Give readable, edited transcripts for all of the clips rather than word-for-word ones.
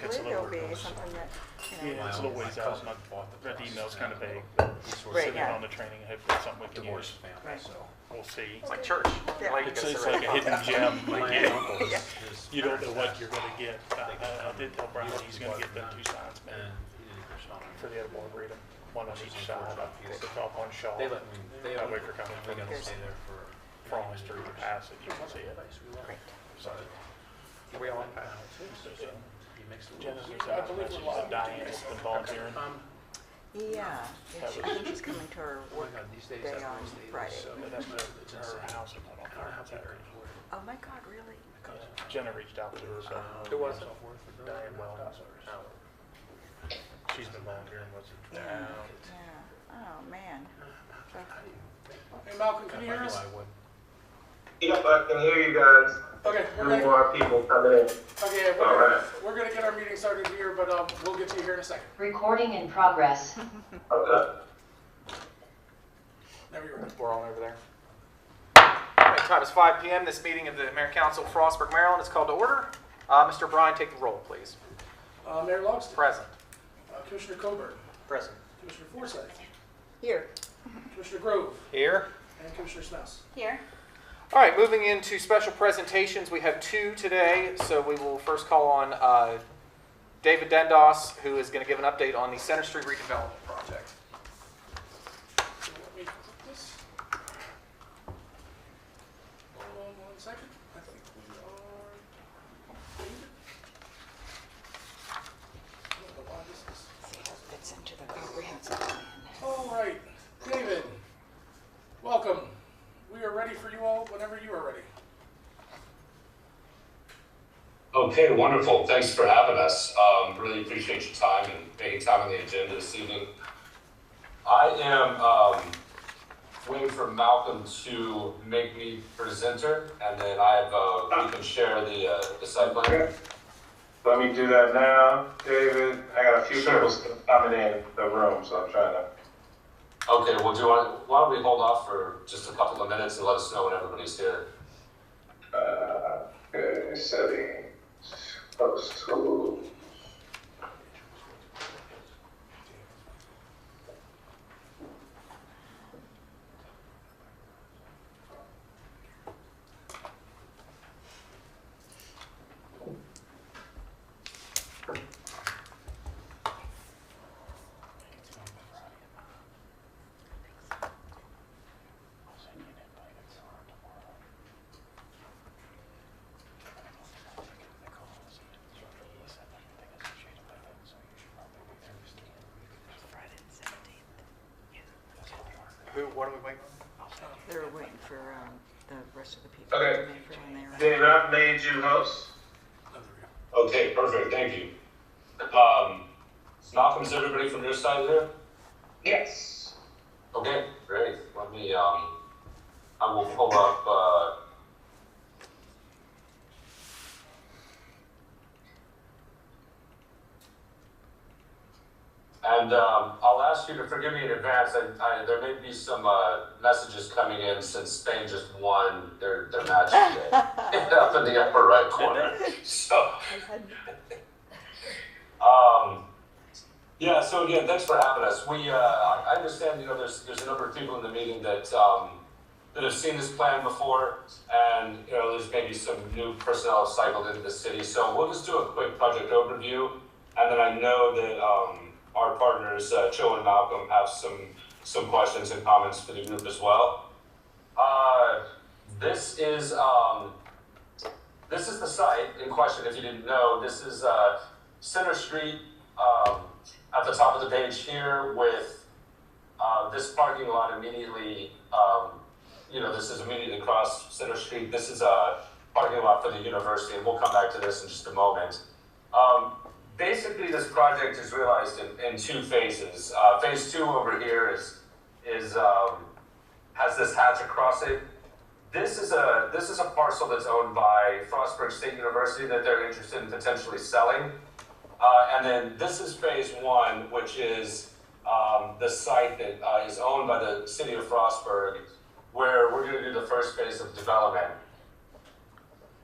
Hopefully there'll be something that, Yeah, it's a little ways out, and the email's kind of vague, but we'll Right, sit in yeah. on the training, and hopefully it's something we can use. Right. We'll see. It's like church. Yeah. Like, It's like a hidden gem, like, Yeah. you don't know what you're gonna get. I did tell Brian he's gonna get them 2 signs made for the edible arboretum, one on each side, the top one shot. They let me, they That way for kind they of gotta stay there for. frost or you pass it, you can see it. Great. So, Are we on? He makes the Jennifer rules. said, I believe that Diane's been volunteering. Yeah, and I think she's coming to her Oh work my God, these days day that's on Wednesday, Friday. so But that's her house is not on I don't know how fire. people are employed. Oh my God, really? Jenna reached out to her, so. Who was it? Diane Wellens. She's been volunteering with the town. Yeah, oh man. So, Hey Malcolm, can you hear us? I would. Yep, I can hear you guys. Okay, Two more people coming in. Okay, All right. we're gonna get our meeting started here, but we'll get to you here in a second. Recording in progress. Okay. There we go. We're on over there. All right, time is 5 p.m. This meeting of the Mayor Council of Frostburg, Maryland is called to order. Mr. Bryan, take the roll, please. Mayor Logston, Present. Commissioner Coburn, Present. Commissioner Forsyth, here. Commissioner Grove, Here. and Commissioner Smouse. Here. All right, moving into special presentations, we have 2 today. So we will first call on David Dendos, who is going to give an update on the Center Street redevelopment project. So let me put this. Hold on 1 second. I think we are. David? I don't know why this is. See how it fits into the comprehensive plan. All right, David, welcome. We are ready for you all whenever you are ready. Okay, wonderful. Thanks for having us. Really appreciate your time and making time on the agenda this evening. I am waiting for Malcolm to make me presenter, and then we can share the site plan. Okay. Let me do that now, David. I got a few Sure. people still coming in the room, so I'm trying to. Okay, well, why don't we hold off for just a couple of minutes and let us know when everybody's here. Okay, settings. School. What are we waiting on? They're waiting for the rest of the people. Okay. to come in for when they're- David, I've made you host. Okay, perfect. Thank you. Malcolm, is everybody from your side there? Yes. Okay, great. Let me, I will pull up, and I'll ask you to forgive me in advance. There may be some messages coming in since Spain just won their match today, up in the upper right corner. So, yeah. So again, thanks for having us. I understand, there's a number of people in the meeting that have seen this plan before, and there's maybe some new personnel cycled into the city. So we'll just do a quick project overview, and then I know that our partners, Joe and Malcolm, have some questions and comments for the group as well. This is the site in question. If you didn't know, this is Center Street at the top of the page here, with this parking lot immediately. This is immediately across Center Street. This is a parking lot for the university, and we'll come back to this in just a moment. Basically, this project is realized in 2 phases. Phase 2 over here has this hatch across it. This is a parcel that's owned by Frostburg State University that they're interested in potentially selling. And then this is phase 1, which is the site that is owned by the city of Frostburg, where we're going to do the first phase of development.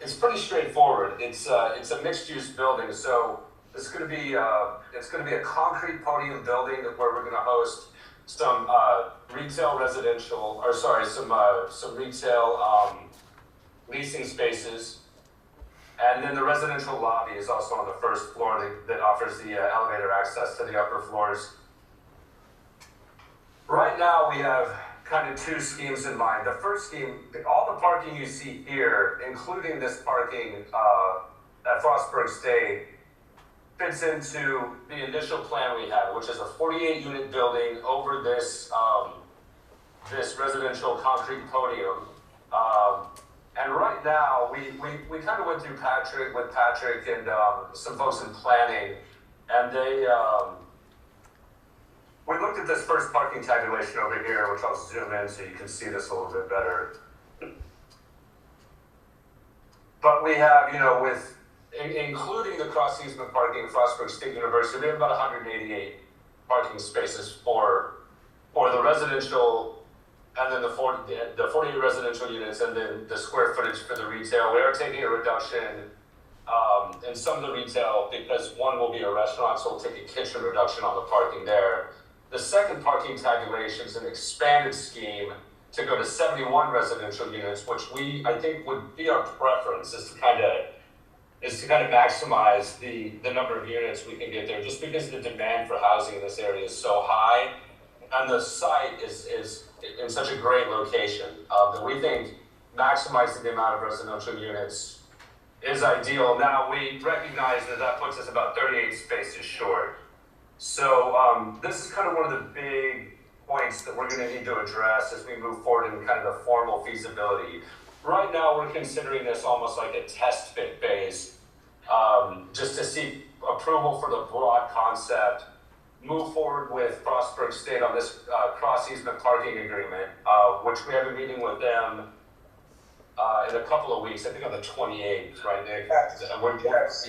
It's pretty straightforward. It's a mixed-use building, so it's going to be a concrete podium building where we're going to host some retail residential, or sorry, some retail leasing spaces. And then the residential lobby is also on the first floor that offers the elevator access to the upper floors. Right now we have kind of two schemes in mind. The first scheme, all the parking you see here, including this parking at Frostburg State, fits into the initial plan we had, which is a 48-unit building over this this residential concrete podium. And right now, we kind of went through Patrick and some folks in planning, and they we looked at this first parking tabulation over here, which I'll zoom in so you can see this a little bit better. But we have, you know, including the cross easement parking at Frostburg State University, we have about 188 parking spaces for the residential, and then the 48 residential units, and then the square footage for the retail. We are taking a reduction in some of the retail because one will be a restaurant, so we'll take a kitchen reduction on the parking there. The second parking tabulation is an expanded scheme to go to 71 residential units, which I think would be our preference, is to kind of maximize the number of units we can get there, just because the demand for housing in this area is so high, and the site is in such a great location that we think maximizing the amount of residential units is ideal. Now, we recognize that puts us about 38 spaces short. So this is kind of one of the big points that we're going to need to address as we move forward in kind of the formal feasibility. Right now, we're considering this almost like a test fit phase, just to seek approval for the broad concept, move forward with Frostburg State on this cross easement parking agreement, which we have a meeting with them in a couple of weeks, I think on the 28th, right, Nick? Yes.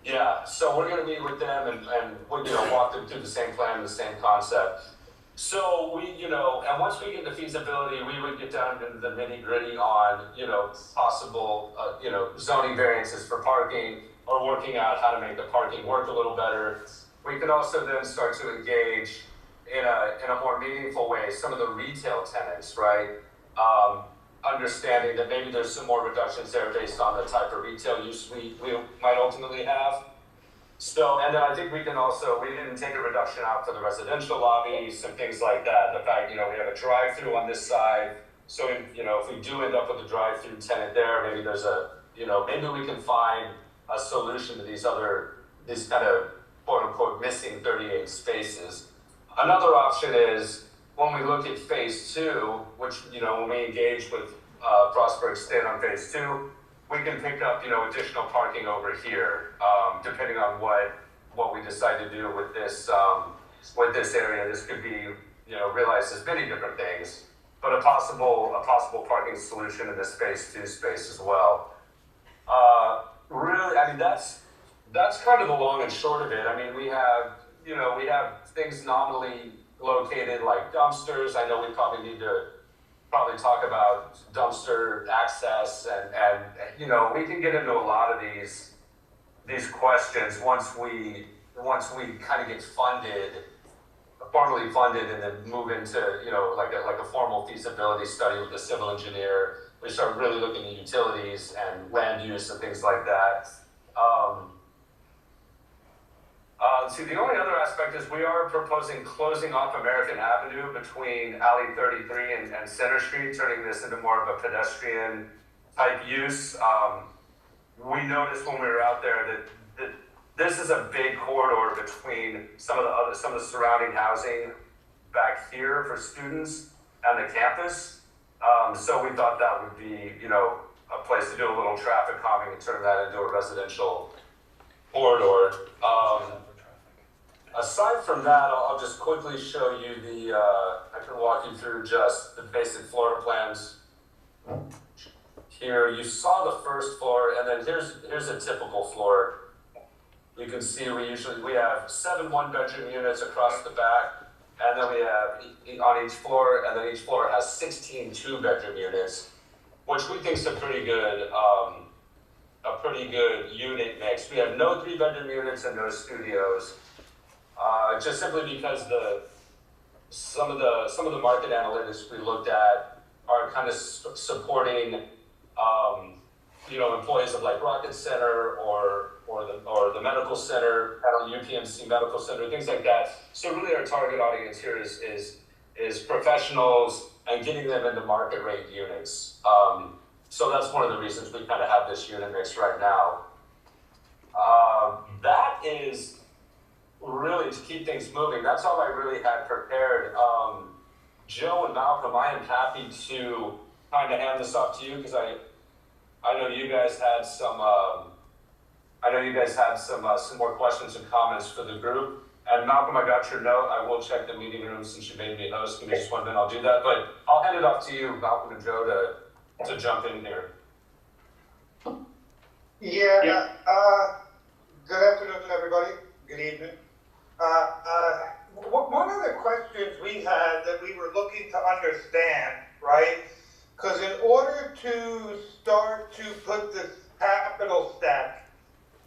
Yeah, so we're going to meet with them and walk them through the same plan, the same concept. So and once we get the feasibility, we would get down into the nitty gritty on, possible, zoning variances for parking, or working out how to make the parking work a little better. We could also then start to engage in a more meaningful way some of the retail tenants, right? Understanding that maybe there's some more reductions there based on the type of retail use we might ultimately have. So, and then I think we didn't take a reduction out for the residential lobby, some things like that. The fact, we have a drive-through on this side. So, if we do end up with a drive-through tenant there, maybe there's maybe we can find a solution to these kind of quote-unquote missing 38 spaces. Another option is, when we look at phase 2, which, when we engage with Frostburg State on phase 2, we can pick up, additional parking over here, depending on what we decide to do with this area. This could be, realized as many different things, but a possible parking solution in this phase 2 space as well. Really, that's kind of the long and short of it. We have things nominally located like dumpsters. I know we probably need to talk about dumpster access and we can get into a lot of these questions once we kind of get formally funded, and then move into like a formal feasibility study with the civil engineer. We start really looking at utilities and land use and things like that. The only other aspect is we are proposing closing off American Avenue between Alley 33 and Center Street, turning this into more of a pedestrian type use. We noticed when we were out there that this is a big corridor between some of the surrounding housing back here for students and the campus. So we thought that would be, a place to do a little traffic calming and turn that into a residential corridor. Aside from that, I'll just quickly show you I can walk you through just the basic floor plans. Here, you saw the first floor, and then here's a typical floor. You can see we have 7 one-bedroom units across the back, and then we have on each floor, and then each floor has 16 two-bedroom units, which we think is a pretty good a pretty good unit mix. We have no 3-bedroom units and no studios, just simply because some of the market analytics we looked at are kind of supporting, employees of like Rocket Center or the medical center, UPMC Medical Center, things like that. So really, our target audience here is professionals and getting them into market rate units. So that's one of the reasons we kind of have this unit mix right now. That is really to keep things moving. That's all I really had prepared. Joe and Malcolm, I am happy to kind of hand this off to you because I know you guys had some some more questions and comments for the group. And Malcolm, I got your note. I will check the meeting room since you made me host. Give me just 1 minute, I'll do that. But I'll hand it off to you, Malcolm and Joe, to jump in here. Yeah. Good afternoon, everybody. Good evening. One of the questions we had that we were looking to understand, right? Because in order to start to put this capital stack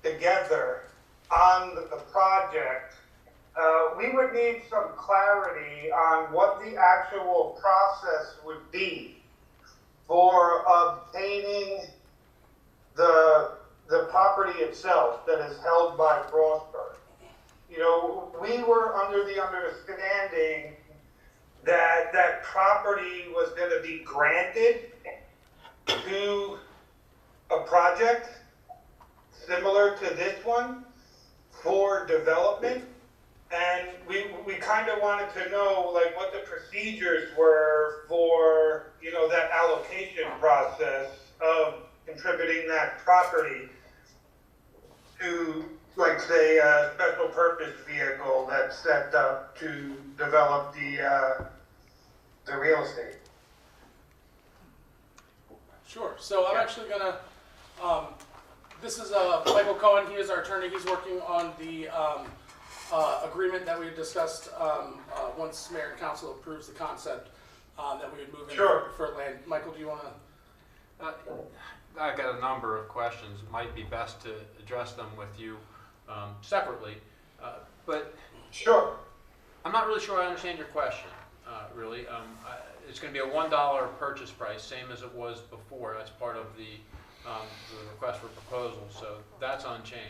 together on the project, we would need some clarity on what the actual process would be for obtaining the property itself that is held by Frostburg. We were under the understanding that that property was going to be granted to a project similar to this one for development. And we kind of wanted to know like what the procedures were for, that allocation process of contributing that property to, like, say, a special purpose vehicle that's set up to develop the real estate. Sure. So I'm actually gonna, this is Michael Cohen. He is our attorney. He's working on the agreement that we had discussed once Mayor and Council approves the concept that we would move in for land. Michael, do you want to? I've got a number of questions. It might be best to address them with you separately, but Sure. I'm not really sure I understand your question, really. It's going to be a $1 purchase price, same as it was before. That's part of the request for proposal, so that's unchanged.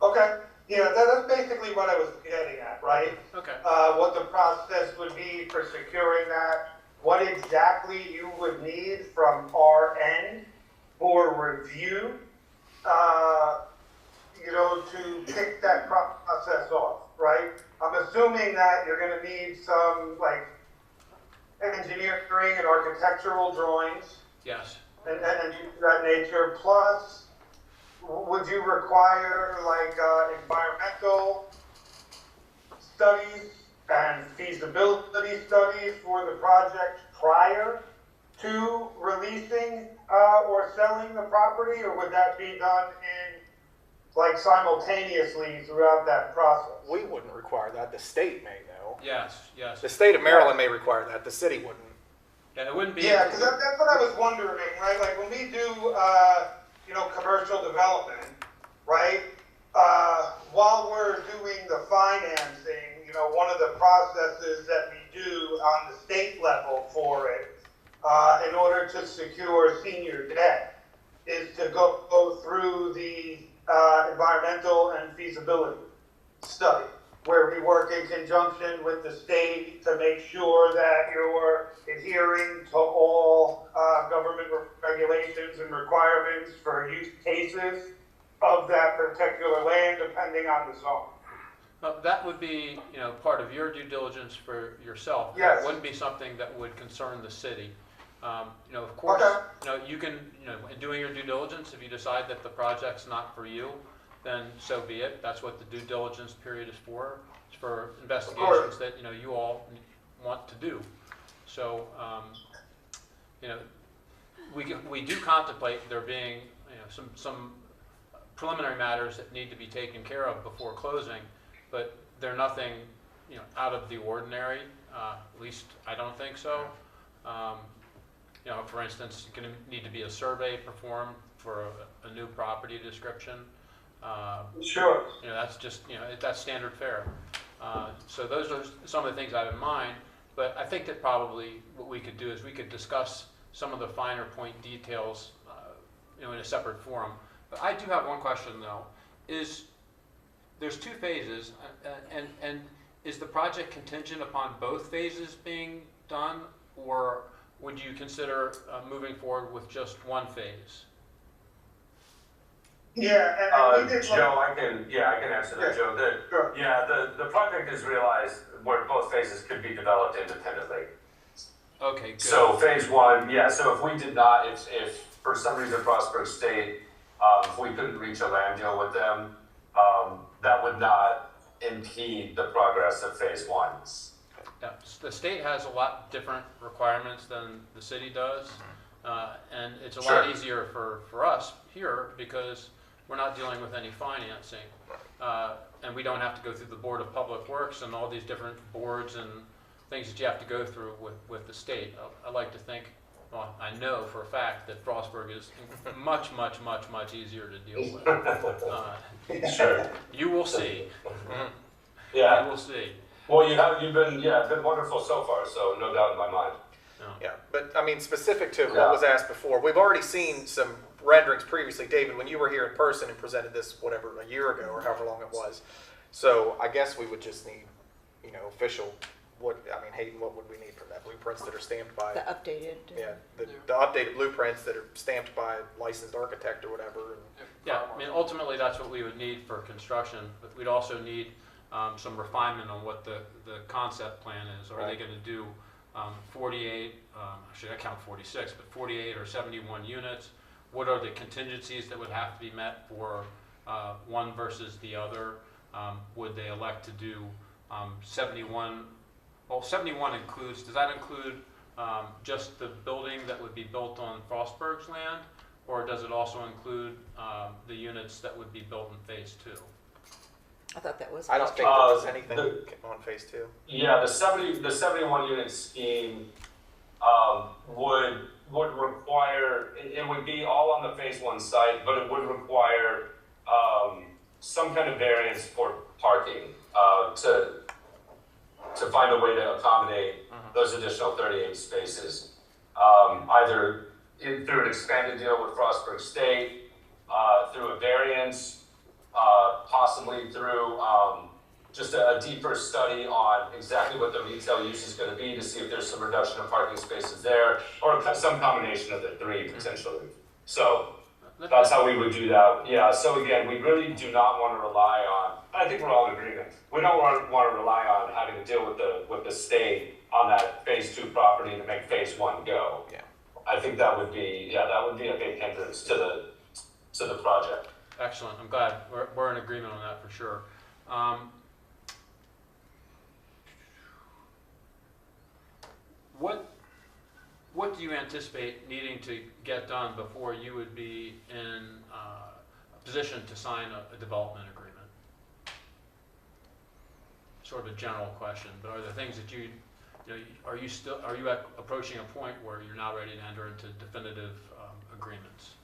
Okay. Yeah, that's basically what I was getting at, right? Okay. What the process would be for securing that, what exactly you would need from our end for review, to kick that process off, right? I'm assuming that you're going to need some, like, engineering and architectural drawings. Yes. And that nature, plus, would you require, like, environmental studies and feasibility studies for the project prior to releasing or selling the property, or would that be done in, like, simultaneously throughout that process? We wouldn't require that. The state may, though. Yes. Yes. The state of Maryland may require that. The city wouldn't. Yeah, it wouldn't be. Yeah, because that's what I was wondering, right? Like, when we do, commercial development, right? While we're doing the financing, one of the processes that we do on the state level for it, in order to secure senior debt, is to go through the environmental and feasibility study, where we work in conjunction with the state to make sure that you're adhering to all government regulations and requirements for use cases of that particular land, depending on the zone. That would be, part of your due diligence for yourself. Yes. It wouldn't be something that would concern the city. Of course, Okay. you can, in doing your due diligence, if you decide that the project's not for you, then so be it. That's what the due diligence period is for. It's for investigations that, you all want to do. So, we do contemplate there being, some preliminary matters that need to be taken care of before closing, but they're nothing, out of the ordinary. At least I don't think so. For instance, it's going to need to be a survey performed for a new property description. Sure. That's just, that's standard fare. So those are some of the things I have in mind, but I think that probably what we could do is we could discuss some of the finer point details, in a separate forum. But I do have one question though, there's 2 phases, and is the project contingent upon both phases being done, or would you consider moving forward with just one phase? Yeah, and we did look. Joe, I can answer that, Yeah, Joe. sure. The project is realized where both phases could be developed independently. Okay, good. So phase 1, so if we did not, if for some reason Frostburg State, if we couldn't reach a land deal with them, that would not impede the progress of phase 1. Yeah, the state has a lot different requirements than the city does, and it's a lot easier for us here because we're not dealing with any financing, and we don't have to go through the Board of Public Works and all these different boards and things that you have to go through with the state. I like to think, well, I know for a fact that Frostburg is much, much, much, much easier to deal with. Sure. You will see. Yeah. You will see. Well, you've been wonderful so far, so no doubt in my mind. Yeah, but I mean, specific to what was asked before, we've already seen some renderings previously. David, when you were here in person and presented this, whatever, a year ago or however long it was. So I guess we would just need, official, Hayden, what would we need from that? Blueprints that are stamped by, The updated. the updated blueprints that are stamped by a licensed architect or whatever. Yeah, ultimately that's what we would need for construction, but we'd also need some refinement on what the concept plan is. Are they going to do 48, actually I count 46, but 48 or 71 units? What are the contingencies that would have to be met for one versus the other? Would they elect to do 71? Well, 71 includes, does that include just the building that would be built on Frostburg's land? Or does it also include the units that would be built in phase 2? I thought that was. I don't think there was anything on phase 2. Yeah, the 71 unit scheme would require, it would be all on the phase 1 site, but it would require some kind of variance for parking to find a way to accommodate those additional 38 spaces, either through an expanded deal with Frostburg State, through a variance, possibly through just a deeper study on exactly what the retail use is going to be to see if there's some reduction of parking spaces there, or some combination of the 3 potentially. So that's how we would do that. Yeah, so again, we really do not want to rely on, I think we're all in agreement, we don't want to rely on having to deal with the state on that phase 2 property to make phase 1 go. Yeah. I think that would be a big hindrance to the project. Excellent. I'm glad we're in agreement on that for sure. What do you anticipate needing to get done before you would be in a position to sign a development agreement? Sort of a general question, but are there things that are you approaching a point where you're now ready to enter into definitive agreements?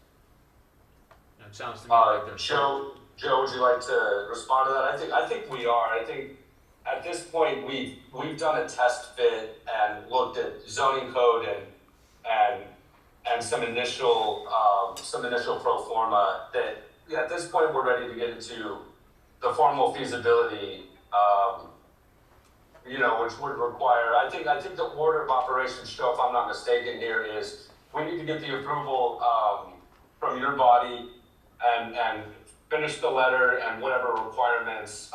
It sounds to me like there's Joe, would you like to respond to that? I think we are. I think at this point we've done a test fit and looked at zoning code and some initial pro forma that at this point we're ready to get into the formal feasibility, which would require, I think the order of operations, Joe, if I'm not mistaken here, is we need to get the approval from your body and finish the letter and whatever requirements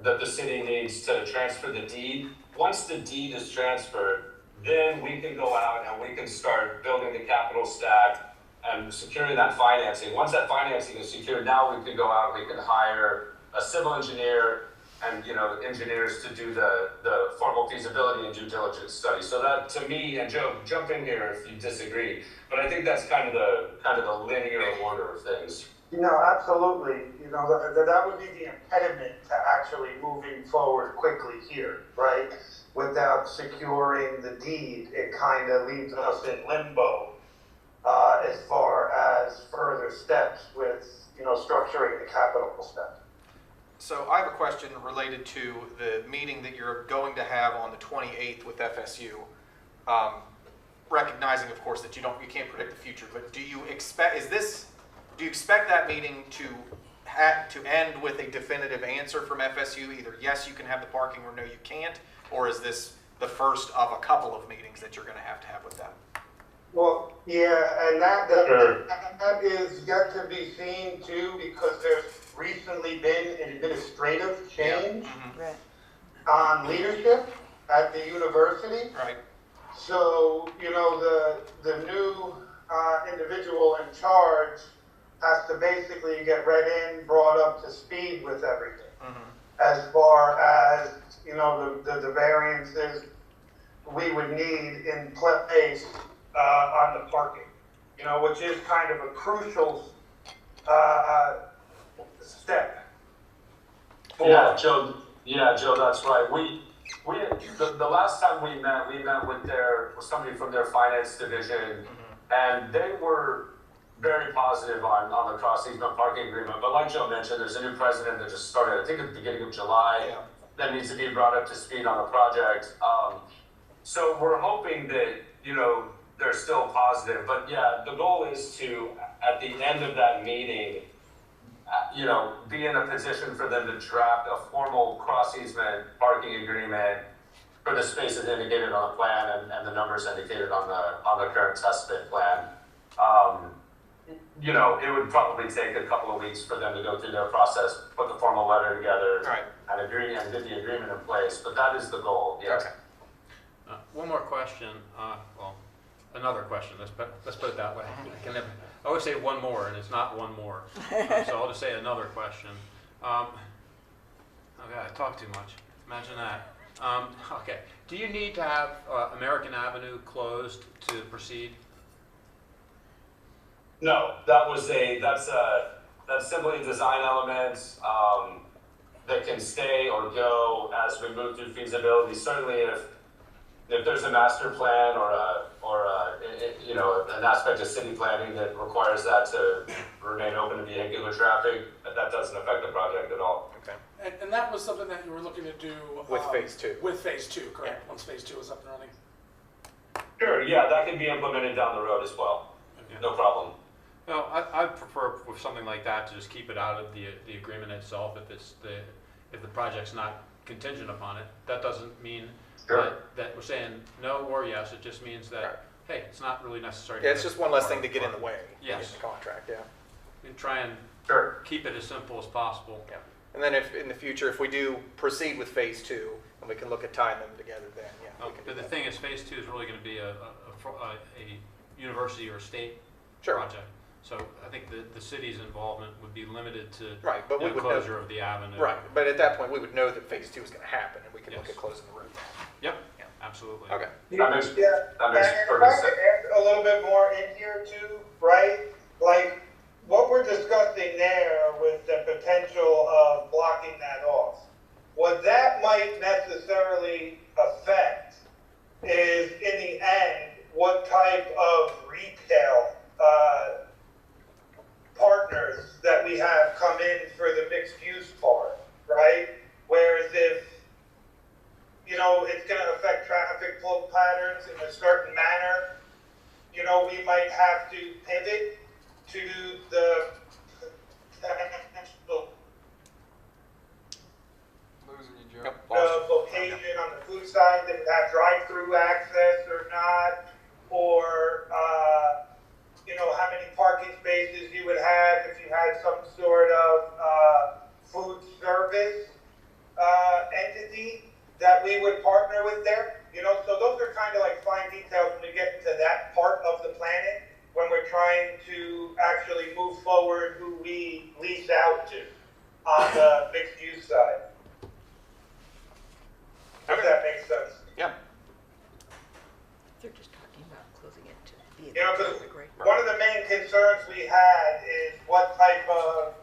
that the city needs to transfer the deed. Once the deed is transferred, then we can go out and we can start building the capital stack and securing that financing. Once that financing is secured, now we can go out, we can hire a civil engineer and engineers to do the formal feasibility and due diligence study. So that, to me, and Joe, jump in here if you disagree, but I think that's kind of the linear order of things. Absolutely. That would be the impediment to actually moving forward quickly here, right? Without securing the deed, it kind of leaves us in limbo as far as further steps with, structuring the capital step. So I have a question related to the meeting that you're going to have on the 28th with FSU. Recognizing, of course, that you can't predict the future, but do you expect that meeting to end with a definitive answer from FSU, either yes, you can have the parking, or no, you can't, or is this the first of a couple of meetings that you're going to have with them? Well, yeah, and that Sure. is yet to be seen too, because there's recently been an administrative change Right. on leadership at the university. Right. So, the new individual in charge has to basically get read in, brought up to speed with everything. As far as, the variances we would need in place on the parking, which is kind of a crucial step. Yeah, Joe, that's right. The last time we met with somebody from their finance division, and they were very positive on the cross easement parking agreement. But like Joe mentioned, there's a new president that just started, I think at the beginning of July, that needs to be brought up to speed on the project. So we're hoping that, they're still positive. But yeah, the goal is to, at the end of that meeting, be in a position for them to draft a formal cross easement parking agreement for the spaces indicated on the plan and the numbers indicated on the current test pit plan. It would probably take a couple of weeks for them to go through their process, put the formal letter together, Right. and agree and get the agreement in place. But that is the goal. Yes. Okay. One more question, another question, let's put it that way. I always say one more, and it's not one more. So I'll just say another question. Oh God, I talk too much. Imagine that. Okay, do you need to have American Avenue closed to proceed? No, that's simply a design element that can stay or go as we move through feasibility. Certainly, if there's a master plan or an aspect of city planning that requires that to remain open to vehicular traffic, that doesn't affect the project at all. Okay. And that was something that you were looking to do. With phase 2. With phase 2, correct, once phase 2 is up and running. Sure, yeah, that can be implemented down the road as well. Okay. No problem. No, I'd prefer with something like that to just keep it out of the agreement itself if the project's not contingent upon it. That doesn't mean Sure. that we're saying no or yes, it just means that, hey, it's not really necessary. Yeah, it's just one less thing to get in the way. Yes. In the contract, yeah. We can try and Sure. keep it as simple as possible. Yeah. And then if, in the future, if we do proceed with phase 2, and we can look at tying them together then, yeah. we can do But the that. thing is, phase 2 is really gonna be a university or state Sure. project. So I think the city's involvement would be limited to Right, but we would know. closure of the avenue. Right, but at that point, we would know that phase 2 is going to happen, and we can look Yes. at closing the road. Yep, Yeah. absolutely. Okay. That makes And if perfect I sense. could add a little bit more in here too, right? Like, what we're discussing there with the potential of blocking that off, what that might necessarily affect is, in the end, what type of retail partners that we have come in for the mixed use part, right? Whereas if, it's gonna affect traffic flow patterns in a certain manner, we might have to pivot to the Yep. location on the food side that would have drive-through access or not, or, how many parking spaces you would have if you had some sort of, food service, entity that we would partner with there. So those are kind of like fine details when we get to that part of the planning, when we're trying to actually move forward who we lease out to on the mixed use side. If that makes sense. Yeah. They're just talking about closing it to be Because a great. one of the main concerns we had is what type of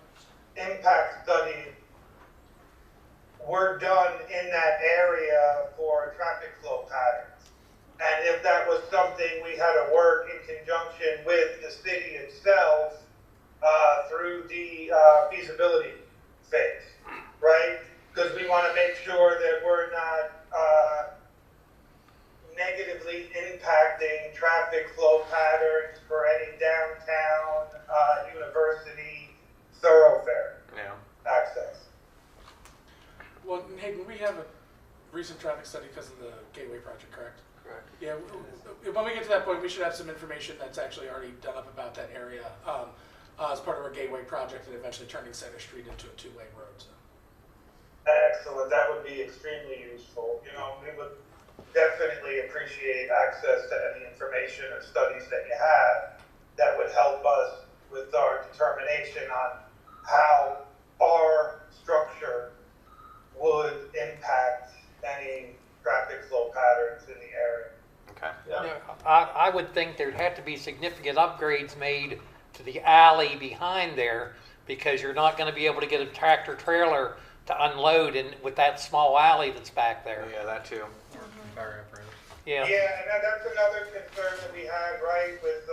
impact studies were done in that area for traffic flow patterns. and if that was something we had to work in conjunction with the city itself through the feasibility phase, right? Because we want to make sure that we're not negatively impacting traffic flow patterns for any downtown university thoroughfare Yeah. access. Well, Hayden, we have a recent traffic study because of the Gateway project, correct? Correct. Yeah, when we get to that point, we should have some information that's actually already done up about that area as part of our Gateway project and eventually turning Center Street into a two-way road. So. Excellent, that would be extremely useful. You know, we would definitely appreciate access to any information or studies that you have that would help us with our determination on how our structure would impact any traffic flow patterns in the area. Okay. Yeah. I would think there'd have to be significant upgrades made to the alley behind there, because you're not gonna be able to get a tractor trailer to unload with that small alley that's back there. Yeah, that too. Fire apparatus. Yeah. Yeah, and that's another concern that we had, right, with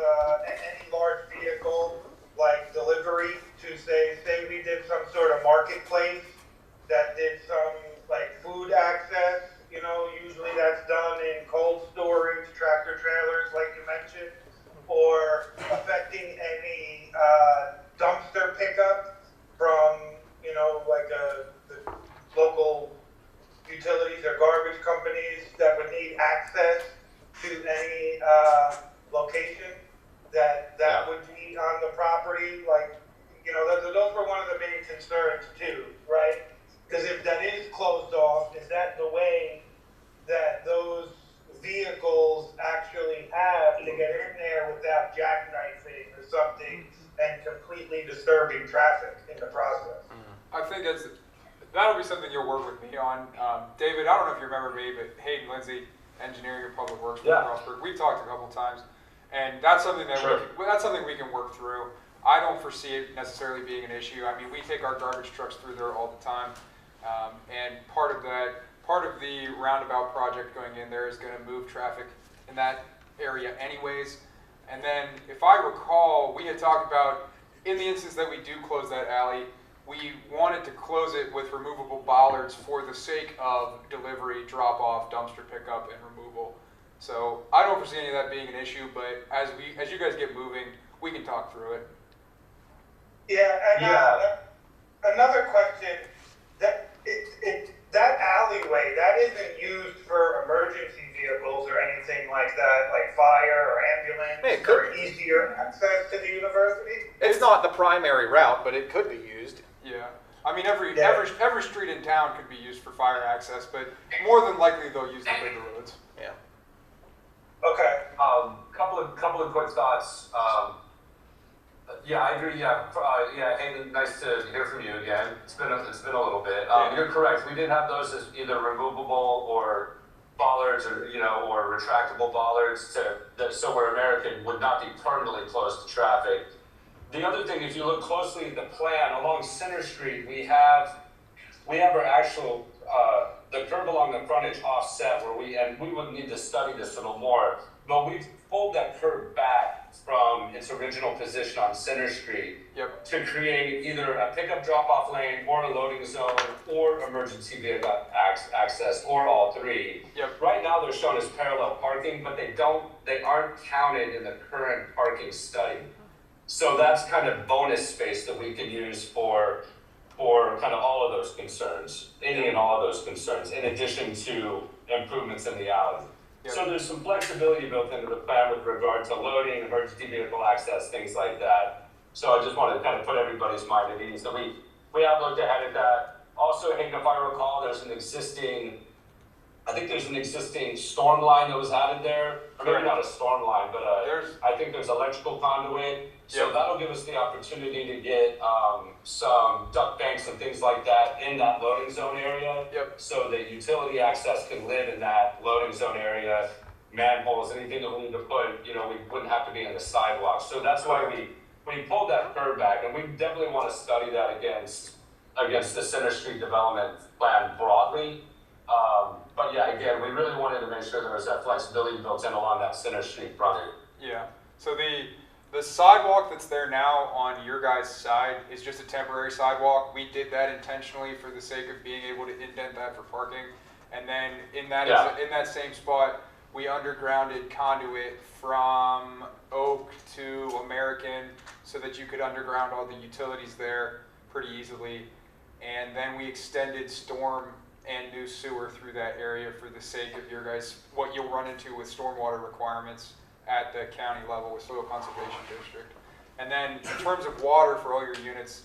any large vehicle, like delivery, to say we did some sort of marketplace that did some, like, food access, you know, usually that's done in cold storage, tractor trailers, like you mentioned, or affecting any dumpster pickup from, you know, like the local utilities or garbage companies that would need access to any location that would be on the property. Like, you know, those were one of the main concerns too, right? Because if that is closed off, is that the way that those vehicles actually have to get in there without jackknifing or something and completely disturbing traffic in the process? I think that'll be something you'll work with me on. David, I don't know if you remember me, but Hayden Lindsay, engineering and public works for Frostburg, we've talked a couple times, and that's something that that's something we can work through. I don't foresee it necessarily being an issue. I mean, we take our garbage trucks through there all the time, and part of the roundabout project going in there is going to move traffic in that area anyways. And then, if I recall, we had talked about, in the instance that we do close that alley, we wanted to close it with removable bollards for the sake of delivery, drop-off, dumpster pickup, and removal. So I don't foresee any of that being an issue, but as you guys get moving, we can talk through it. Yeah, and another question, that alleyway, that isn't used for emergency vehicles or anything like that, like fire or ambulance, It could or easier access to the university? It's not the primary route, but it could be used. Yeah. I mean, every street in town could be used for fire access, but more than likely they'll use the bigger roads. Yeah. Okay. Couple of quick thoughts. Yeah, I agree. Yeah, Hayden, nice to hear from you again. It's been a little bit. You're correct. We did have those as either removable or bollards, or or retractable bollards so where American would not be permanently closed to traffic. The other thing, if you look closely at the plan along Center Street, we have our actual the curb along the frontage offset where we wouldn't need to study this a little more, but we've pulled that curb back from its original position on Center Street to create either a pickup drop-off lane or a loading zone or emergency vehicle access or all three. Right now they're shown as parallel parking, but they aren't counted in the current parking study. So that's kind of bonus space that we can use for kind of all of those concerns, any and all of those concerns, in addition to improvements in the alley. So there's some flexibility built into the plan with regard to loading, emergency vehicle access, things like that. So I just wanted to kind of put everybody's mind at ease. So we have looked ahead at that. Also, Hank, if I recall, there's an existing storm line that was added there. Or maybe not a storm line, but I think there's electrical conduit. So that'll give us the opportunity to get some duct banks and things like that in that loading zone area. So that utility access can live in that loading zone area. Manholes, anything that we need to put, we wouldn't have to be in the sidewalk. So that's why we pulled that curb back, and we definitely want to study that against the Center Street development plan broadly. But yeah, again, we really wanted to make sure there was that flexibility built in along that Center Street frontage. Yeah, so the sidewalk that's there now on your guys' side is just a temporary sidewalk. We did that intentionally for the sake of being able to indent that for parking. And then in that, in that same spot, we undergrounded conduit from Oak to American so that you could underground all the utilities there pretty easily. And then we extended storm and new sewer through that area for the sake of your guys, what you'll run into with stormwater requirements at the county level with Soil Conservation District. And then in terms of water for all your units,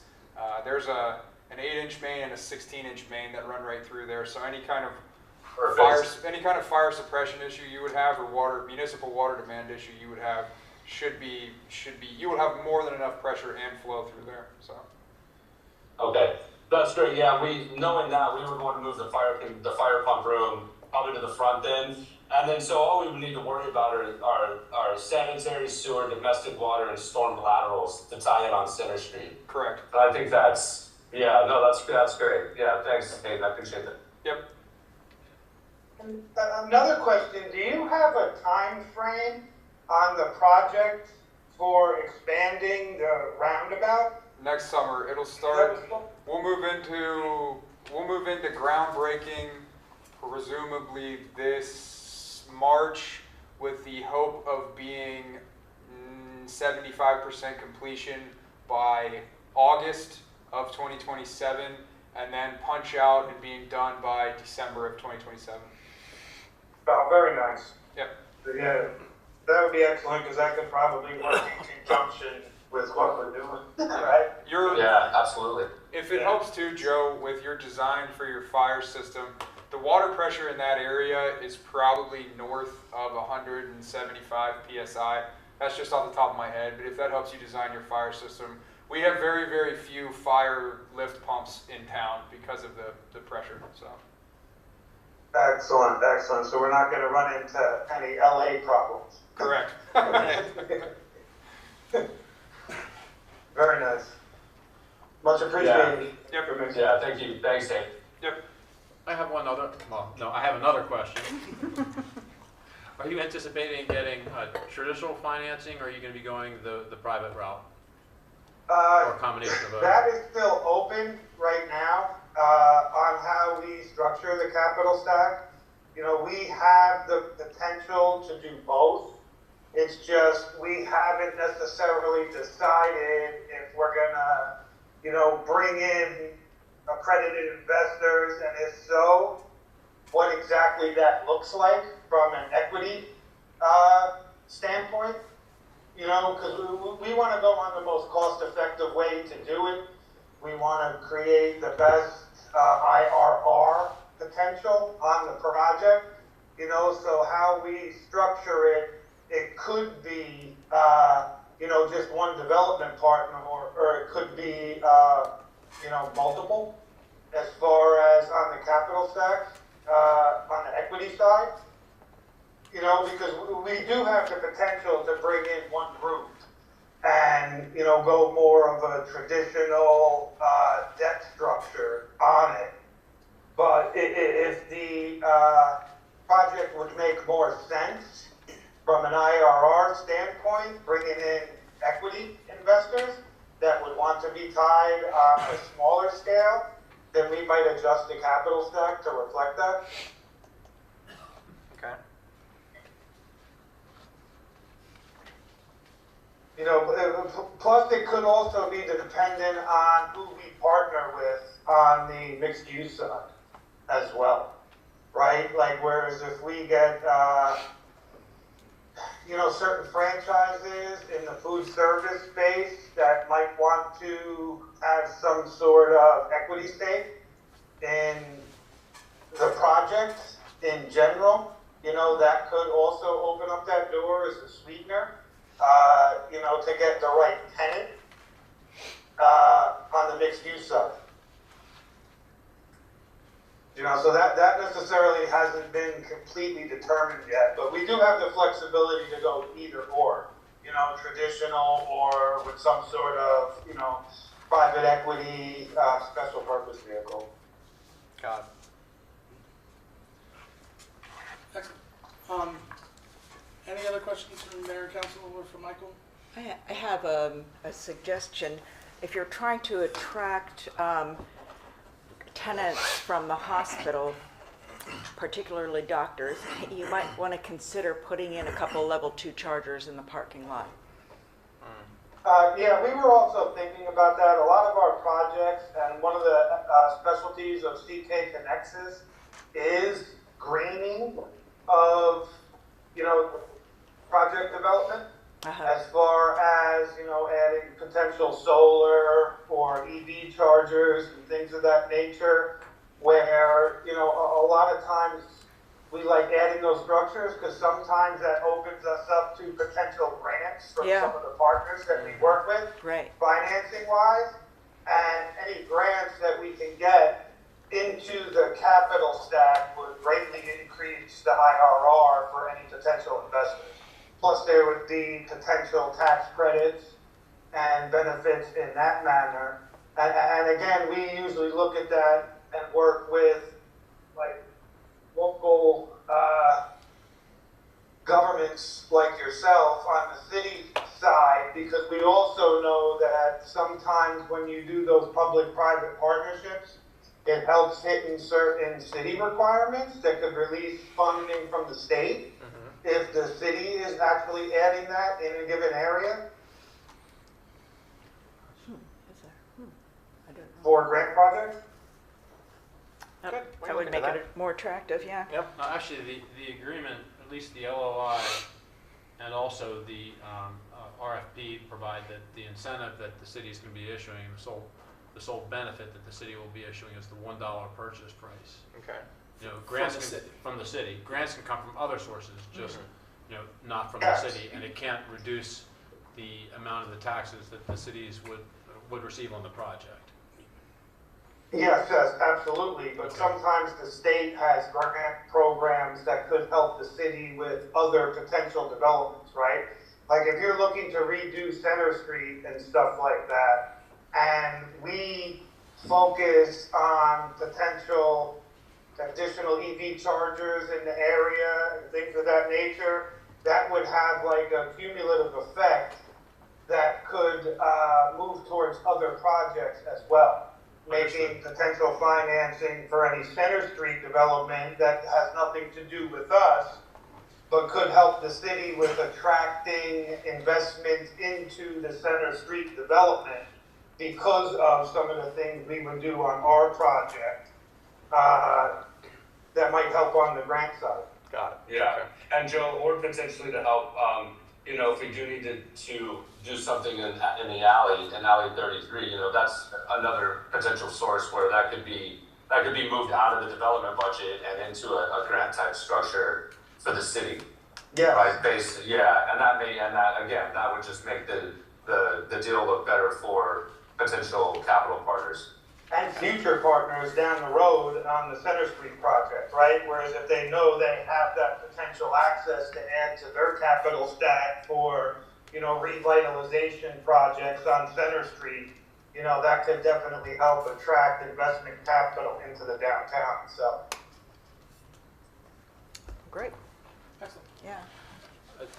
there's an 8-inch main and a 16-inch main that run right through there. So any kind of fire suppression issue you would have, or municipal water demand issue you would have, you will have more than enough pressure and flow through there. So. Okay, that's great. Yeah, knowing that, we were going to move the fire pump room probably to the front end. And then, so all we would need to worry about are sanitary, sewer, domestic water, and storm laterals to tie in on Center Street. Correct. And I think that's great. Yeah, thanks, Hayden. I appreciate that. Yep. And another question, do you have a time frame on the project for expanding the roundabout? Next summer, it'll start. We'll move into groundbreaking, presumably this March, with the hope of being 75% completion by August of 2027, and then punch out and being done by December of 2027. Oh, very nice. Yep. Yeah, that would be excellent, because that could probably work in conjunction with what we're doing, right? Yeah, absolutely. If it helps too, Joe, with your design for your fire system, the water pressure in that area is probably north of 175 PSI. That's just off the top of my head, but if that helps you design your fire system, we have very, very few fire lift pumps in town because of the pressure, so. Excellent, excellent. So we're not going to run into any LA problems. Correct. Very nice. Much appreciated. Yep. Yeah, thank you. Thanks, Dave. Yep. I have another question. Are you anticipating getting traditional financing, or are you going to be going the private route? Or a combination of both? That is still open right now on how we structure the capital stack. You know, we have the potential to do both. It's just we haven't necessarily decided if we're gonna, bring in accredited investors, and if so, what exactly that looks like from an equity standpoint. Because we want to go on the most cost-effective way to do it. We want to create the best IRR potential on the project. So how we structure it, it could be, just one development partner, or it could be, multiple, as far as on the capital stack, on the equity side. Because we do have the potential to bring in one group and, go more of a traditional debt structure on it. But if the project would make more sense from an IRR standpoint, bringing in equity investors that would want to be tied on a smaller scale, then we might adjust the capital stack to reflect that. Okay. Plus it could also be dependent on who we partner with on the mixed use side as well, right? Like, whereas if we get, certain franchises in the food service space that might want to have some sort of equity stake in the project in general, that could also open up that door as a sweetener. To get the right tenant on the mixed use side. So that necessarily hasn't been completely determined yet, but we do have the flexibility to go either or, traditional or with some sort of, private equity special purpose vehicle. Got Any other questions from Mayor and Council or from Michael? I have a suggestion. If you're trying to attract tenants from the hospital, particularly doctors, you might want to consider putting in a couple level 2 chargers in the parking lot. Yeah, we were also thinking about that. A lot of our projects, and one of the specialties of CK Connexus is greening of, project development. As far as, adding potential solar or EV chargers and things of that nature, where, a lot of times we like adding those structures because sometimes that opens us up to potential grants from some of the partners that we work with, financing wise, and any grants that we can get into the capital stack would greatly increase the IRR for any potential investors. Plus there would be potential tax credits and benefits in that manner. And again, we usually look at that and work with like local governments like yourself on the city side, because we also know that sometimes when you do those public-private partnerships, it helps hitting certain city requirements that could release funding from the state. If the city is actually adding that in a given area for grant projects. That would make it more attractive, yeah. Yep. Actually, the agreement, at least the LOI, and also the RFP provide that the incentive that the city is going to be issuing, the sole benefit that the city will be issuing is the $1 purchase price. Okay. Grants from the city. Grants can come from other sources, just not from the city, and it can't reduce the amount of the taxes that the cities would receive on the project. Yes, absolutely. But sometimes the state has grant programs that could help the city with other potential developments, right? Like if you're looking to redo Center Street and stuff like that, and we focus on potential additional EV chargers in the area and things of that nature, that would have like a cumulative effect that could move towards other projects as well. Making potential financing for any Center Street development that has nothing to do with us, but could help the city with attracting investment into the Center Street development because of some of the things we would do on our project that might help on the grant side. Got it. Yeah, and Joe, or potentially to help, if we do need to do something in the alley, in Alley 33, that's another potential source where that could be moved out of the development budget and into a grant type structure for the city. Yeah. Right. And that would just make the deal look better for potential capital partners. And future partners down the road on the Center Street project, right? Whereas if they know they have that potential access to add to their capital stack for, revitalization projects on Center Street, that could definitely help attract investment capital into the downtown, so. Great. Excellent. Yeah.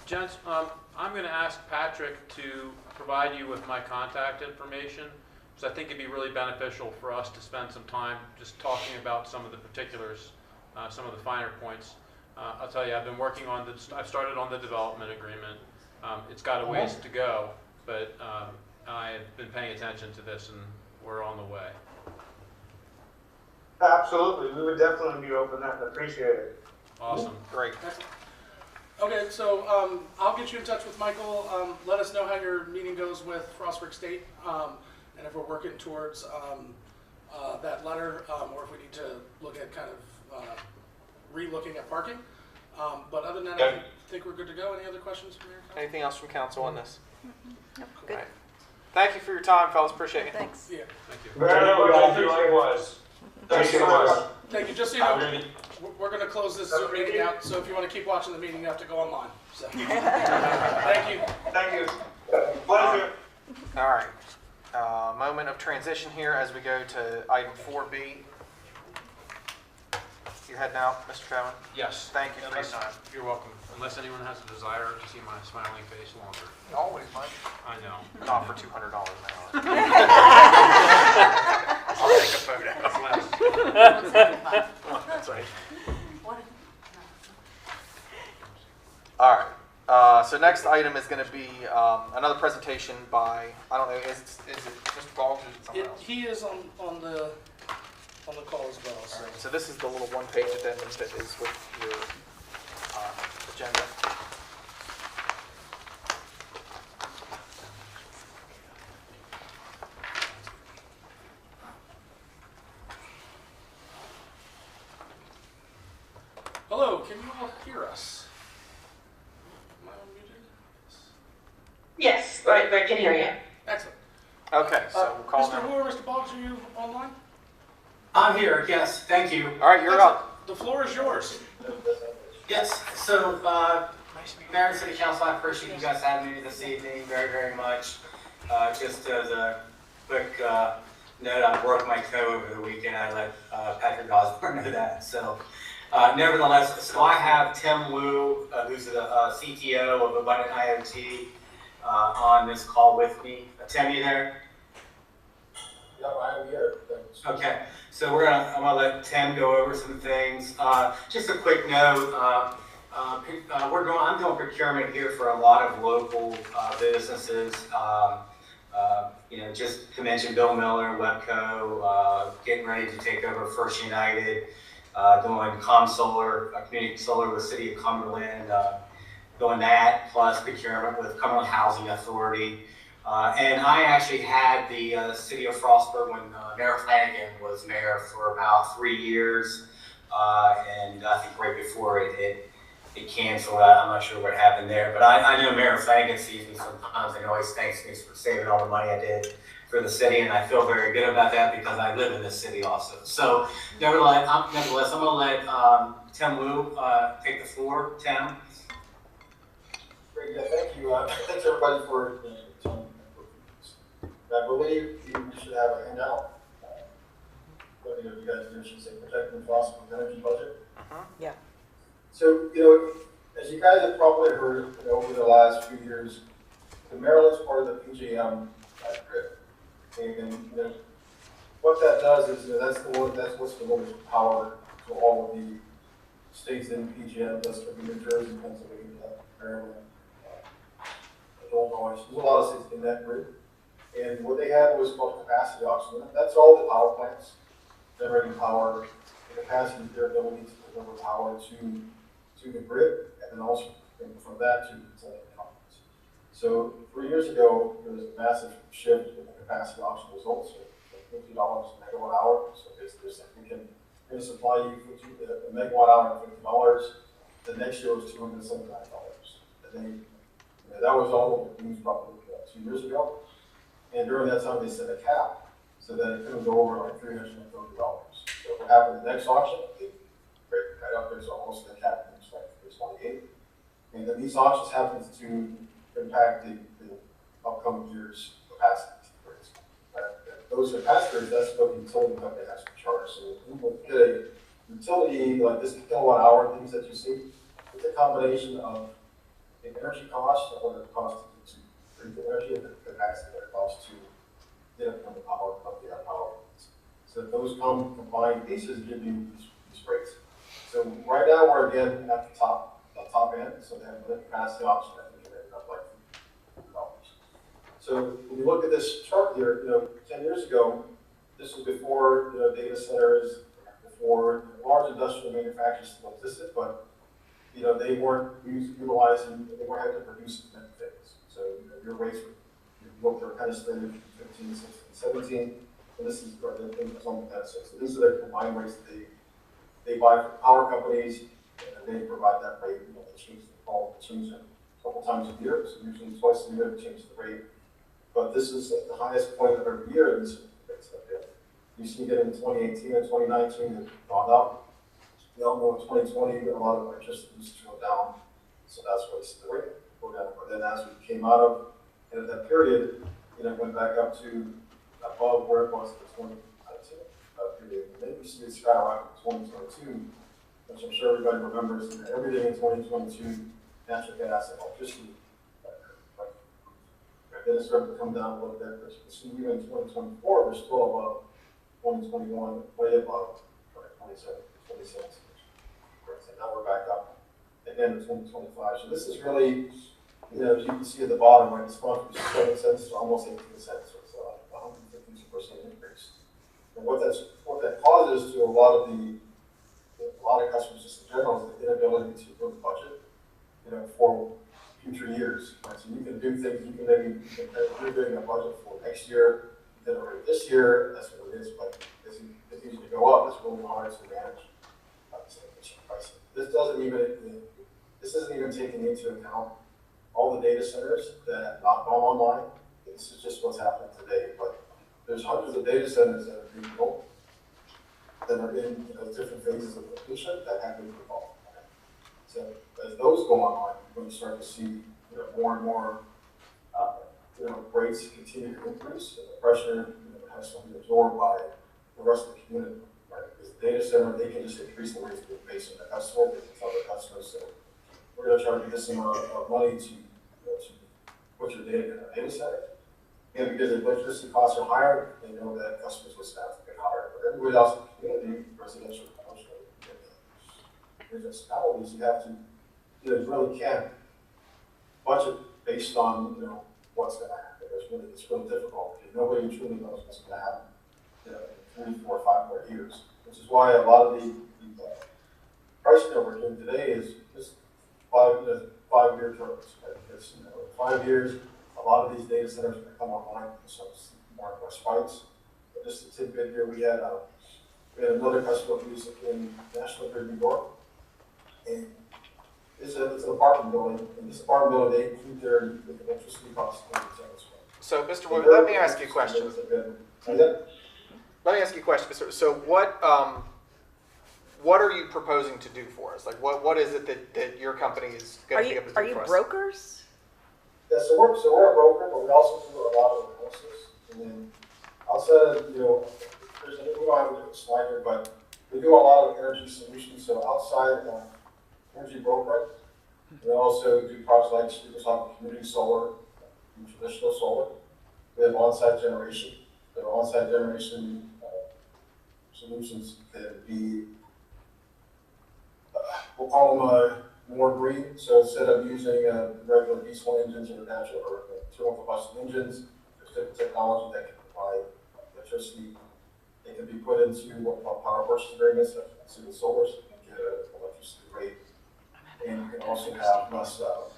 Gents, I'm going to ask Patrick to provide you with my contact information, because I think it'd be really beneficial for us to spend some time just talking about some of the particulars, some of the finer points. I'll tell you, I've started on the development agreement. It's got a ways to go, but I've been paying attention to this and we're on the way. Absolutely, we would definitely be open to that and appreciate it. Awesome. Great. Okay, so I'll get you in touch with Michael. Let us know how your meeting goes with Frostburg State, and if we're working towards that letter, or if we need to look at kind of re-looking at parking. But other than that, I think we're good to go. Any other questions from your council? Anything else from council on this? Nope, good. Right. Thank you for your time, fellas. Appreciate it. Thanks. Yeah. Thank you. Thank you likewise. Thank you so much. Thank you. Just so you know, we're going to close this Zoom meeting out, so if you want to keep watching the meeting, you have to go online. So. Thank you. Thank you. Pleasure. All right. Moment of transition here as we go to item 4B. You heading out, Mr. Chairman? Yes. Thank you for your time. You're welcome. Unless anyone has a desire to see my smiling face longer. Always, Mike. I know. Not for $200 an hour. I'll take a photo. That's right. All right. So next item is going to be another presentation by, I don't know, is it Mr. Boggs or is it someone else? He is on the call as well. So. All right, so this is the little one-page addendum that is with your agenda. Hello, can you all hear us? Am I unmuted? Yes, I can hear you. Excellent. Okay, so we'll call Mr. now. Wu or Mr. Boggs, are you online? I'm here, yes, thank you. All right, you're up. The floor is yours. Yes, so, Mayor and City Council, I appreciate you guys having me this evening very, very much. Just as a quick note, I broke my toe over the weekend. I let Patrick Osborne know that. So, nevertheless, so I have Tim Wu, who's the CTO of Abundant IoT, on this call with me. Tim, you there? Yeah, I'm here. Thanks. Okay, so I'm gonna let Tim go over some things. Just a quick note. I'm doing procurement here for a lot of local businesses. Just to mention Bill Miller, Webco, getting ready to take over First United, doing ComSolar, community solar with City of Cumberland, doing that, plus procurement with Cumberland Housing Authority. And I actually had the City of Frostburg when Mayor Flanagan was mayor for about 3 years. And I think right before it canceled. I'm not sure what happened there, but I know Mayor Flanagan sees me sometimes and always thanks me for saving all the money I did for the city, and I feel very good about that because I live in this city also. So nevertheless, I'm going to let Tim Wu take the floor. Tim. Great, yeah, thank you. Thanks everybody for the time. I believe you should have a handout. Let me know if you guys should say protecting fossil energy budget. Yeah. So, as you guys have probably heard over the last few years, the Maryland's part of the PJM grid. And what that does is that's what's the lowest power to all of the states in PJM. That's for New Jersey, Pennsylvania, Maryland, Illinois. There's a lot of states in that grid. And what they had was called capacity auction. That's all the power plants generating power, the capacity, their ability to deliver power to the grid, and then also from that to the companies. So 3 years ago, there was a massive shift in the capacity auction results, so $50 a megawatt hour. So basically, we can supply you a megawatt hour at $50. The next year was $279. And then that was all of the news probably 2 years ago. And during that time, they set a cap so that it couldn't go over like $330. So what happened in the next auction, they break right up there, so almost the cap is like 328. And then these auctions happen to impact the upcoming year's capacity rates. Those capacity rates, that's what the utility company has to charge. So we will get a utility like this kilowatt hour things that you see. It's a combination of the energy cost and what it costs to bring the energy and the capacity that it costs to get up from the power of the power. So those combined pieces give you these rates. So right now we're again at the top end. So they have the capacity option. I think you're up like $50. So when you look at this chart here, 10 years ago, this was before data centers, before large industrial manufacturers still existed, but they weren't utilizing, they weren't having to produce many things. So your rates were kind of steady 15, 16, 17. And this is where the thing is on that. So these are the combined rates that they buy from power companies, and they provide that rate. They change it a couple times a year, so usually twice a year they change the rate. But this is at the highest point of every year. These rates up there. You see that in 2018 and 2019 they've gone up. We all know in 2020 a lot of electricity used to go down, so that's why you see the rate go down. But then as we came out of that period, it went back up to above where it was in the 2019 period. And then you see it skyrocket in 2022, which I'm sure everybody remembers, you know, everything in 2022, natural gas and electricity, then it started to come down a little bit, but you can see even in 2024, we're still above 2021, way above 27, 26. And now we're back up again in 2025. So this is really, you know, as you can see at the bottom, right, it's gone from 7 cents to almost 18 cents. So it's a 152% increase. And what that causes to a lot of customers just in general is the inability to build a budget, you know, for future years. Right? So you can do things, if you're doing a budget for next year, then already this year, that's what it is, but as you continue to go up, it's really hard to manage. This isn't even taking into account all the data centers that have not gone online. This is just what's happening today, but there's hundreds of data centers that are being built that are in, you know, different phases of completion that haven't been involved. So as those go online, you're going to start to see, you know, more and more, you know, rates continue to increase, and the pressure, you know, has to be absorbed by the rest of the community. Right? Because the data center, they can just increase the rates based on the customer. They can tell their customers, so we're going to charge you this amount of money to, you know, to put your data in a data center. And because the electricity costs are higher, they know that customers will have to pay higher. But everybody else in the community, residential, commercial, municipalities, you have to, you know, you really can't budget based on, you know, what's going to happen. It's really difficult because nobody truly knows what's going to happen, you know, in 3, 4, 5 more years. Which is why a lot of the pricing that we're doing today is just 5-year terms. Right? Because, you know, in 5 years, a lot of these data centers are going to come online, so it's more and more spikes. But just a tidbit here, we had another customer who's in National Grid, New York, and it's an apartment building. In this apartment building, they include their electricity costs. So, Mr. Williams, let me ask you a question. Let me ask you a question, Mr. So, what are you proposing to do for us? Like, what is it that your company is going to be able to do for us? Are you brokers? Yeah, so we're a broker, but we also do a lot of analysis. And then outside, you know, we don't have a different slide here, but we do a lot of energy solutions. So outside energy brokering, we also do products like community solar, and traditional solar. We have on-site generation. So on-site generation solutions can be, we'll call them more green. So instead of using regular diesel engines or natural or internal combustion engines, there's different technology that can provide electricity. It can be put into what called power purchase agreements, so the solar, so you can get an electricity rate, and you can also have less. All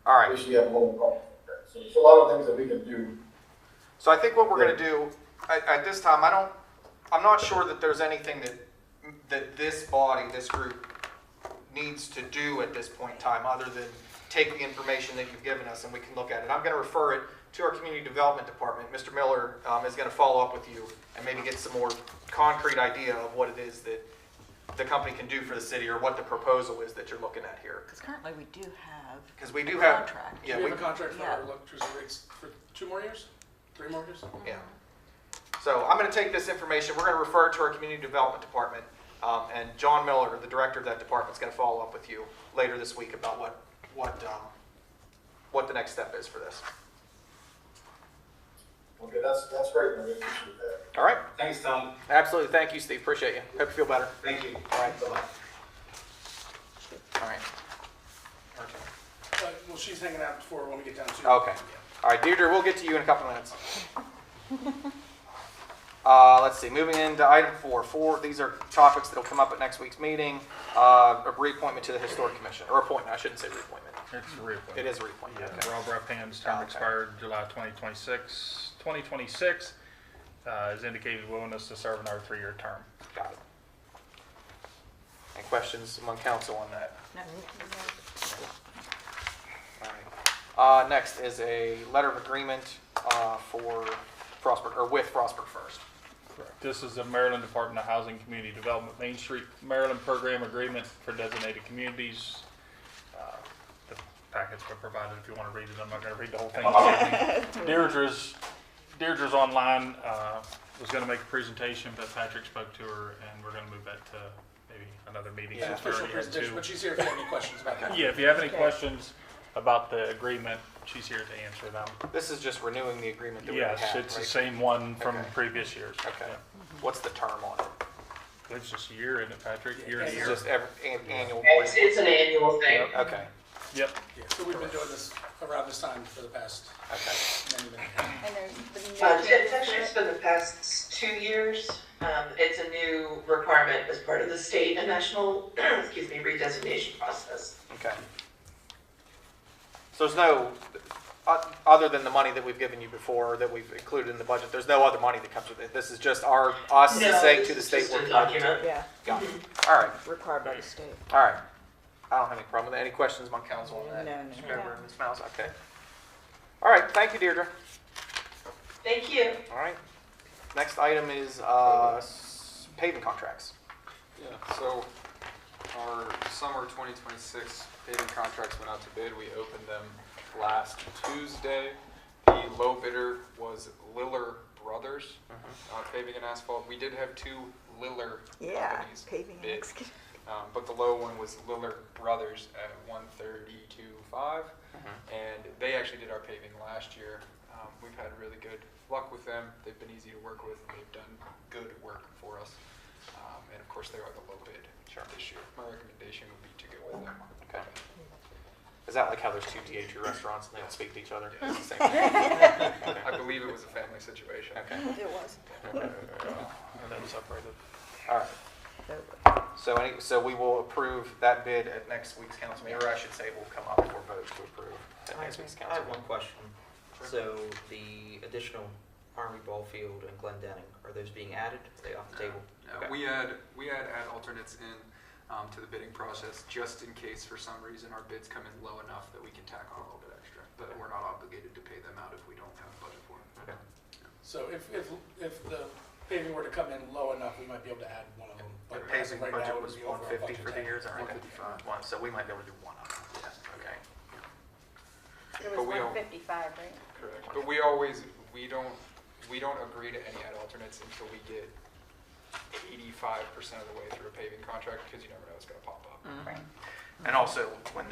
right. You have a lower cost. So there's a lot of things that we can do. So I think what we're going to do at this time, I'm not sure that there's anything that this body, this group, needs to do at this point in time other than take the information that you've given us and we can look at it. I'm going to refer it to our community development department. Mr. Miller is going to follow up with you and maybe get some more concrete idea of what it is that the company can do for the city or what the proposal is that you're looking at here. Because currently we do have contract. Yeah, we have a contract for our electricity rates for 2 more years, 3 more years. Yeah. So I'm going to take this information. We're going to refer it to our community development department. And John Miller, the director of that department, is going to follow up with you later this week about what the next step is for this. Okay, that's great. I really appreciate that. All right. Thanks, Tom. Absolutely. Thank you, Steve. Appreciate you. Hope you feel better. Thank you. All right. Bye-bye. All right. Well, she's hanging out before when we get down to. Okay. All right, Deirdre, we'll get to you in a couple minutes. Let's see. Moving into item 4. These are topics that will come up at next week's meeting. A reappointment to the Historic Commission, or appointment. I shouldn't say reappointment. It's a reappointment. It is a reappointment. Yeah, Okay. Rob Rappan's term expired July 2026. 2026 has indicated willingness to serve another 3-year term. Got it. Any questions among council on that? No. All right. Next is a letter of agreement for Frostburg, or with Frostburg First. Correct. This is the Maryland Department of Housing and Community Development Main Street Maryland Program Agreement for Designated Communities. The packets were provided if you want to read it. I'm not going to read the whole thing. Deirdre's online, was going to make a presentation, but Patrick spoke to her, and we're going to move that to maybe another meeting. Yeah, since we official already had presentation, two. but she's here if you have any questions about that. Yeah, if you have any Okay. questions about the agreement, she's here to answer them. This is just renewing the agreement that we already Yes, had, it's the right? same one from Okay. previous years. Okay. Yeah. What's the term on it? I believe it's just a year, isn't it, Patrick? Year to This is year. just annual. It's an annual thing. Okay, Yep. Yeah, so we've been doing this around this time for the past okay. many. And there's the new It's actually been the past 2 years. It's a new requirement as part of the state and national, redesignation process. Okay. So there's no, other than the money that we've given you before, that we've included in the budget, there's no other money that comes with it. This is just us No, saying this to the is state just we're a committed to document. it. Yeah, Got it. All right, required by the state. all right. I don't have any problem with that. Any questions on council on that? No, no. Mr. Bever and Ms. Mouse, okay. All right, thank you, Deirdre. Thank you. All right. Next item is paving contracts. Yeah, so our summer 2026 paving contracts went out to bid. We opened them last Tuesday. The low bidder was Liller Brothers, Paving and Asphalt. We did have two Liller Yeah, companies paving and bid, excavation. but the low one was Liller Brothers at 132.5, and they actually did our paving last year. We've had really good luck with them. They've been easy to work with. They've done good work for us. And of course, they are the low bid this year. My recommendation would be to go with them. Okay. Is that like how there's two DH restaurants and they don't speak to each other? Yeah. It's the same thing. I believe it was a family situation. Okay. It was. And then separated. All right. So we will approve that bid at next week's council meeting, or I should say we'll come up for vote to approve at next week's I council have one meeting. question. So the additional Army Ball Field and Glendenning, are those being added? Are they off the table? Okay. We had add alternates in to the bidding process just in case for some reason our bids come in low enough that we can tack on a little bit extra. But we're not obligated to pay them out if we don't have budget for it. Okay. So if the paving were to come in low enough, we might be able to add one of them. The But as of paving right now, budget it was would be over our 150 for the budget. year, is that right? 155. One, so we might be able to do one of them. Yeah. Okay. It But was we don't- 155, right? Correct. But we don't agree to any ad alternates until we get 85% of the way through a paving contract, because you never know what's going to pop up. Right. And also, when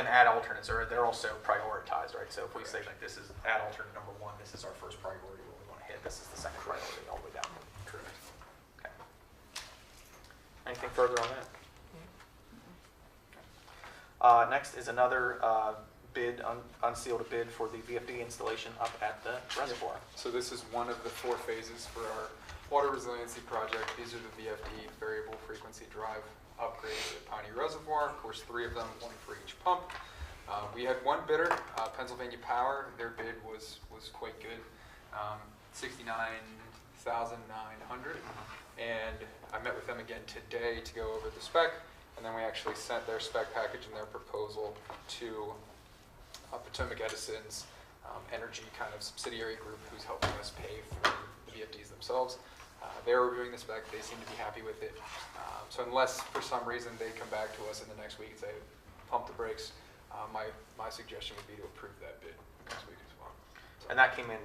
ad alternates are, they're also prioritized, right? So if we say like this is ad alternate number one, this is our first priority, what we want to hit, this is the second priority, all the way down. Correct. Okay. Anything further on that? Next is another unsealed bid for the VFD installation up at the reservoir. So this is one of the 4 phases for our water resiliency project. These are the VFD, variable frequency drive upgrades at Piney Reservoir. Of course, 3 of them, 1 for each pump. We had one bidder, Pennsylvania Power. Their bid was quite good, $69,900. And I met with them again today to go over the spec, and then we actually sent their spec package and their proposal to Potomac Edison's energy kind of subsidiary group who's helping us pay for the VFDs themselves. They're reviewing the spec. They seem to be happy with it. So unless for some reason they come back to us in the next week and say, pump the brakes, my suggestion would be to approve that bid next week as well. So, And that came in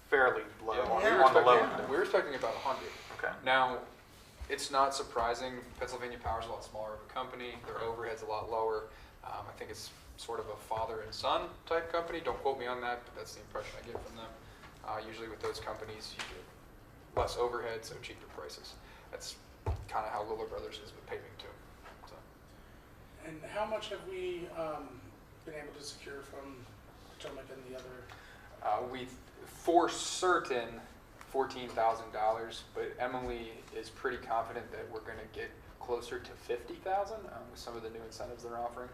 fairly low yeah, on the low we end. were expecting about 100. Okay. Now, it's not surprising. Pennsylvania Power's a lot smaller of a company. Their overhead's a lot lower. I think it's sort of a father and son type company. Don't quote me on that, but that's the impression I get from them. Usually with those companies, you get less overhead, so cheaper prices. That's kind of how Liller Brothers is with paving too. So. And how much have we been able to secure from Potomac and the other? We, for certain, $14,000, but Emily is pretty confident that we're going to get closer to $50,000 with some of the new incentives they're offering,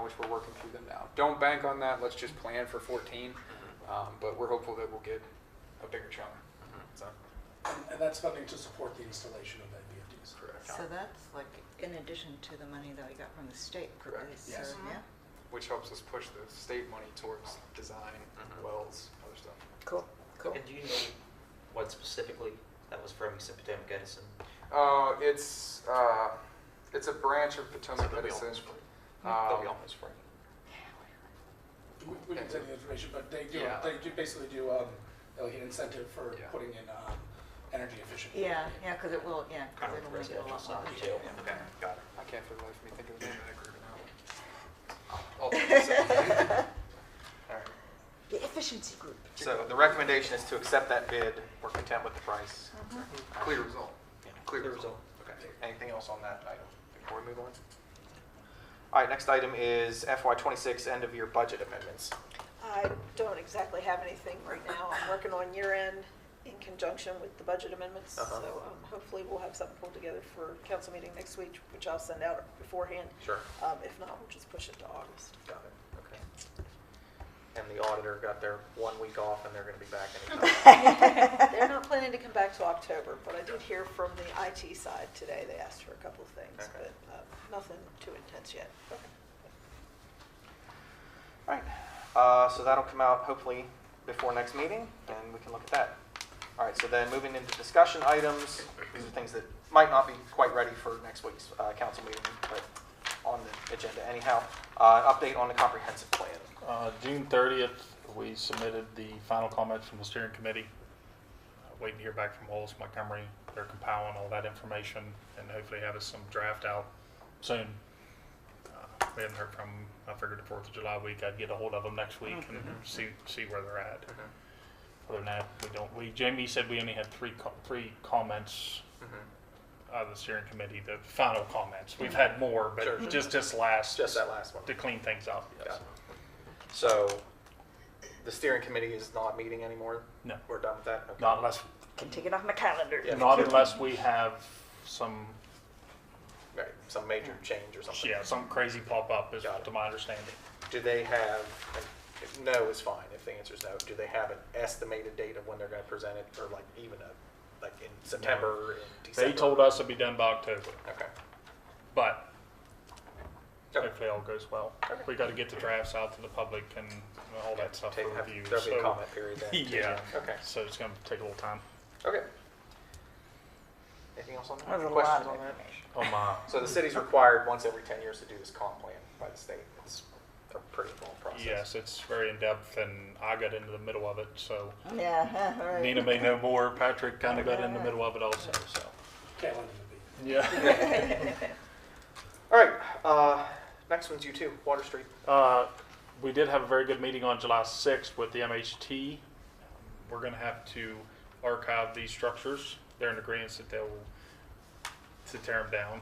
which we're working through them now. Don't bank on that. Let's just plan for 14, but we're hopeful that we'll get a bigger chunk. So. And that's funding to support the installation of that VFDs. Correct. So that's like in addition to the money that we got from the state for Correct. this, Yes. yeah? Which helps us push the state money towards design, wells, other stuff. Cool, cool. And do you know what specifically that was from? You said Potomac Edison. It's a branch of Potomac They'll be Edison. almost free. They'll be almost free. We can send you the information, but they do Yeah. basically do like an incentive for Yeah. putting in energy efficient. Yeah, yeah, because it will, yeah, because Kind of it'll make it a lot residential more. stuff too. Okay, got it. I can't for the life of me think of the name of that group now. All right. The efficiency group. So the recommendation is to accept that bid. We're content with the price. Clear result. Yeah, Clear result. Okay. Anything else on that item before we move on? All right, next item is FY26 end of year budget amendments. I don't exactly have anything right now. I'm working on year end in conjunction with the budget amendments. Uh-huh. So hopefully we'll have something pulled together for council meeting next week, which I'll send out beforehand. Sure. If not, we'll just push it to August. Got it. Okay. And the auditor got their 1 week off, and they're going to be back anytime. They're not planning to come back till October, but I did hear from the IT side today. They asked for a couple of things, Okay. but nothing too intense yet. All right. So that'll come out hopefully before next meeting, and we can look at that. All right. So then moving into discussion items. These are things that might not be quite ready for next week's council meeting, but on the agenda anyhow. Update on the comprehensive plan. June 30th, we submitted the final comments from the steering committee. Waiting to hear back from Hollis Montgomery. They're compiling all that information and hopefully have us some draft out soon. We haven't heard from, I figured the 4th of July week, I'd get a hold of them next week and see where they're at. Other than that, Jamie said we only had three comments out of the steering committee, the final comments. We've had more, but Sure. just that last one to clean things up. Yes. Got it. So the steering committee is not meeting anymore? No. We're done with that? Okay. Not unless, Can take it off my calendar. Yeah. not unless we have some, Right, some major change or something. yeah, some crazy pop up is Got it. to my understanding. Do they have, and if no is fine, if the answer is no, do they have an estimated date of when they're going to present it, or like even like in September, in December? They told us it'd be done by October, Okay. but Okay. hopefully all goes well. Okay. We got to get the drafts out to the public and all that stuff for review. There'll be a So- comment period then. too, Yeah. Okay. So it's going to take a little time. Okay. Anything else on that? That was a Questions lot of on that? information. Oh my. So the city's required once every 10 years to do this comp plan by the state. It's a pretty involved process. Yes, it's very in-depth and I got into the middle of it, so Yeah, right. Nina may know more. Patrick kind of got in the middle of it also, so. Can't let them be. Yeah. All right. Next one's you too, Water Street. We did have a very good meeting on July 6th with the MHT. We're going to have to archive these structures. They're in agreement that they'll to tear them down.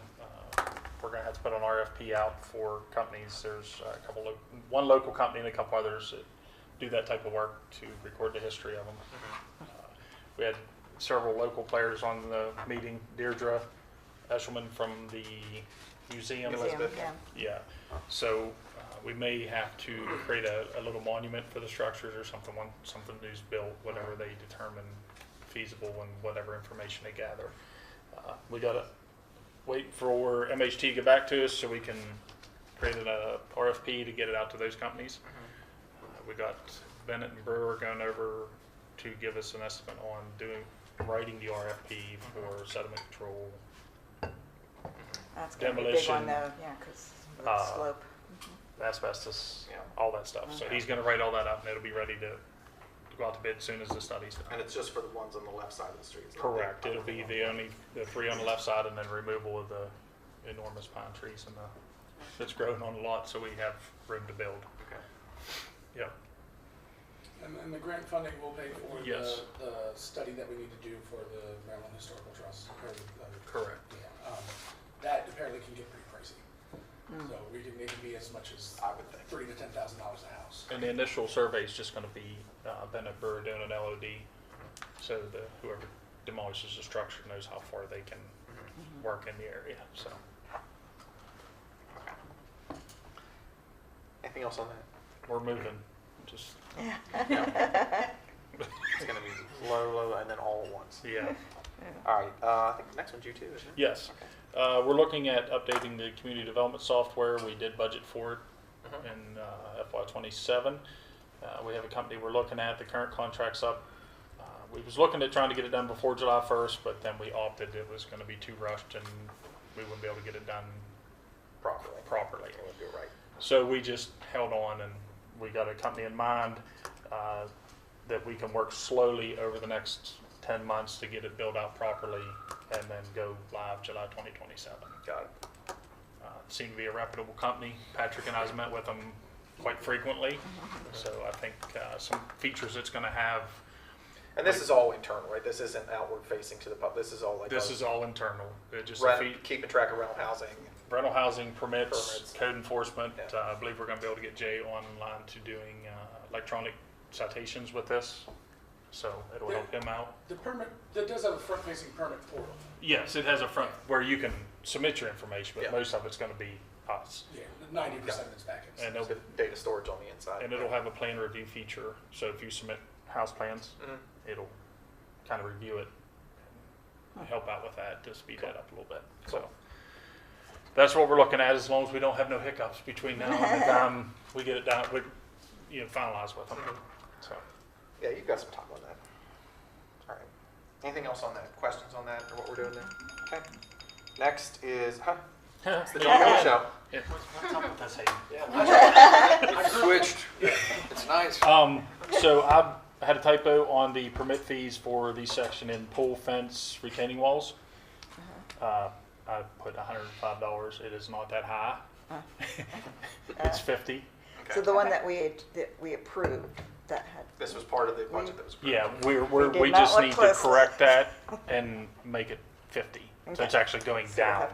We're going to have to put an RFP out for companies. There's a couple, one local company and a couple others that do that type of work to record the history of them. We had several local players on the meeting. Deirdre Eshelman from the museum. Elizabeth, yeah. Yeah. So we may have to create a little monument for the structures or something. Something new's built, whatever they determine feasible and whatever information they gather. We got to wait for MHT to get back to us so we can create an RFP to get it out to those companies. We got Bennett and Brewer going over to give us an estimate on writing the RFP for sediment control. That's going to be a big one demolition, though, yeah, because of the slope. Asbestos, all that stuff. So he's going to write all that up and it'll be ready to go out to bid as soon as the study's done. And it's just for the ones on the left side of the street. It's not Correct. It'll be the three on the left side and then removal of the enormous pine trees that's growing on the lot so we have room to build. Okay. Yep. And the grant funding will pay for Yes. the study that we need to do for the Maryland Historical Trust. Correct. Yeah, that apparently can get pretty pricey. So it can be as much as I would think $3,000 to $10,000 a house. And the initial survey is just going to be Bennett Brewer doing an LOD, so whoever demolishes the structure knows how far they can work in the area. So. Anything else on that? We're moving. Just. It's going to be low, and then all at once. Yeah. All right. I think the next one's you too, isn't it? Yes. Okay. We're looking at updating the community development software. We did budget for it in FY27. We have a company we're looking at. The current contract's up. We was looking at trying to get it done before July 1st, but then we opted it was going to be too rushed and we wouldn't be able to get it done properly. We'll do it right. So we just held on and we got a company in mind that we can work slowly over the next 10 months to get it built out properly and then go live July 2027. Got it. Seem to be a reputable company. Patrick and I have met with them quite frequently, so I think some features it's going to have. And this is all internal, right? This isn't outward facing to the public. This is all like This is all internal. It just keeping track of rental housing. Rental housing permits, code enforcement. I believe we're going to be able to get Jay online to doing electronic citations with this, so it'll help him out. The permit, that does have a front-facing permit portal. Yes, it has a front where you can submit your information, but most of it's going to be us. Yeah, 90% of it's back in. And the data storage on the inside. And it'll have a plan review feature, so if you submit house plans, it'll kind of review it and help out with that to speed that up a little bit. So that's what we're looking at, as long as we don't have no hiccups between now and the time we get it down, finalize with them. So. Yeah, you've got some time on that. All right. Anything else on that? Questions on that or what we're doing there? Okay. Next is, it's the John Hill Show. Yeah. What's up with this, Hayden? I switched. It's nice. So I had a typo on the permit fees for the section in pool, fence, retaining walls. I put $105. It is not that high. It's 50. So the one that we approved, that had. This was part of the budget that was approved. Yeah, we just need to correct that and make it 50. So it's actually going down,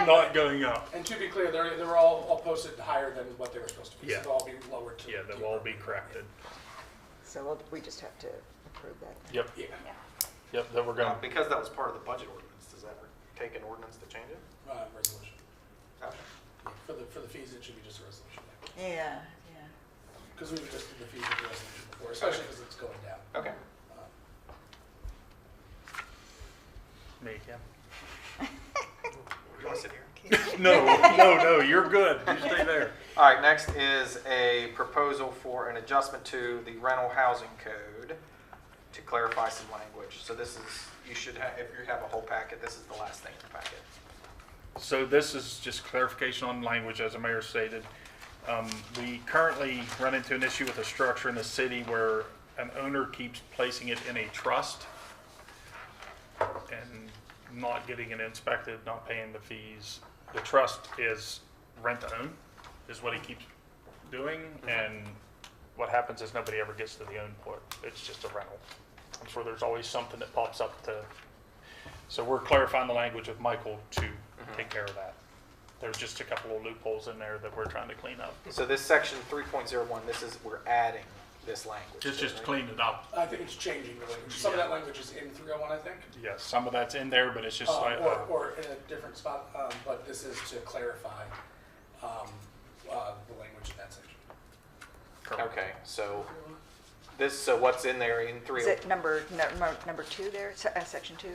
not going up. And to be clear, they're all posted higher than what they were supposed to be. Yeah. So they'll all be lower to. Yeah, they'll all be corrected. So we just have to approve that. Yep. Yeah. Yep, that we're going to. Because that was part of the budget ordinance, does that take an ordinance to change it? Resolution. Okay. For the fees, it should be just a resolution. Yeah. Because we've just did the fees with the resolution before, especially because it's going down. Okay. Me again. You want to sit here? No, you're good. You stay there. All right, next is a proposal for an adjustment to the rental housing code to clarify some language. So this is, you should have, if you have a whole packet, this is the last thing in the packet. So this is just clarification on language, as the mayor stated. We currently run into an issue with a structure in the city where an owner keeps placing it in a trust and not getting it inspected, not paying the fees. The trust is rent to own, is what he keeps doing, and what happens is nobody ever gets to the own part. It's just a rental. I'm sure there's always something that pops up so we're clarifying the language with Michael to take care of that. There's just a couple of loopholes in there that we're trying to clean up. So this section 3.01, we're adding this language. It's just to clean it up. I think it's changing the language. Some of that language is in 301, I think. Yes, some of that's in there, but it's just or in a different spot. But this is to clarify the language in that section. Okay, so what's in there in 301? Is it number 2 there, section 2?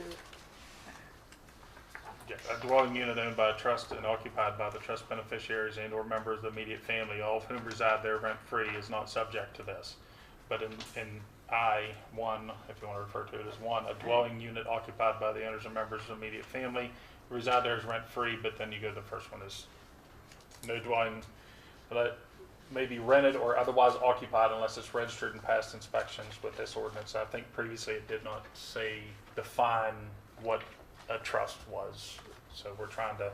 Yeah, a dwelling unit owned by a trust and occupied by the trust beneficiaries and or members of the immediate family, all of whom reside there rent-free, is not subject to this. But in I-1, if you want to refer to it as 1, a dwelling unit occupied by the owners and members of the immediate family, reside there is rent-free, but then you go to the first one is no dwelling that may be rented or otherwise occupied unless it's registered and passed inspections with this ordinance. I think previously it did not define what a trust was, so we're trying to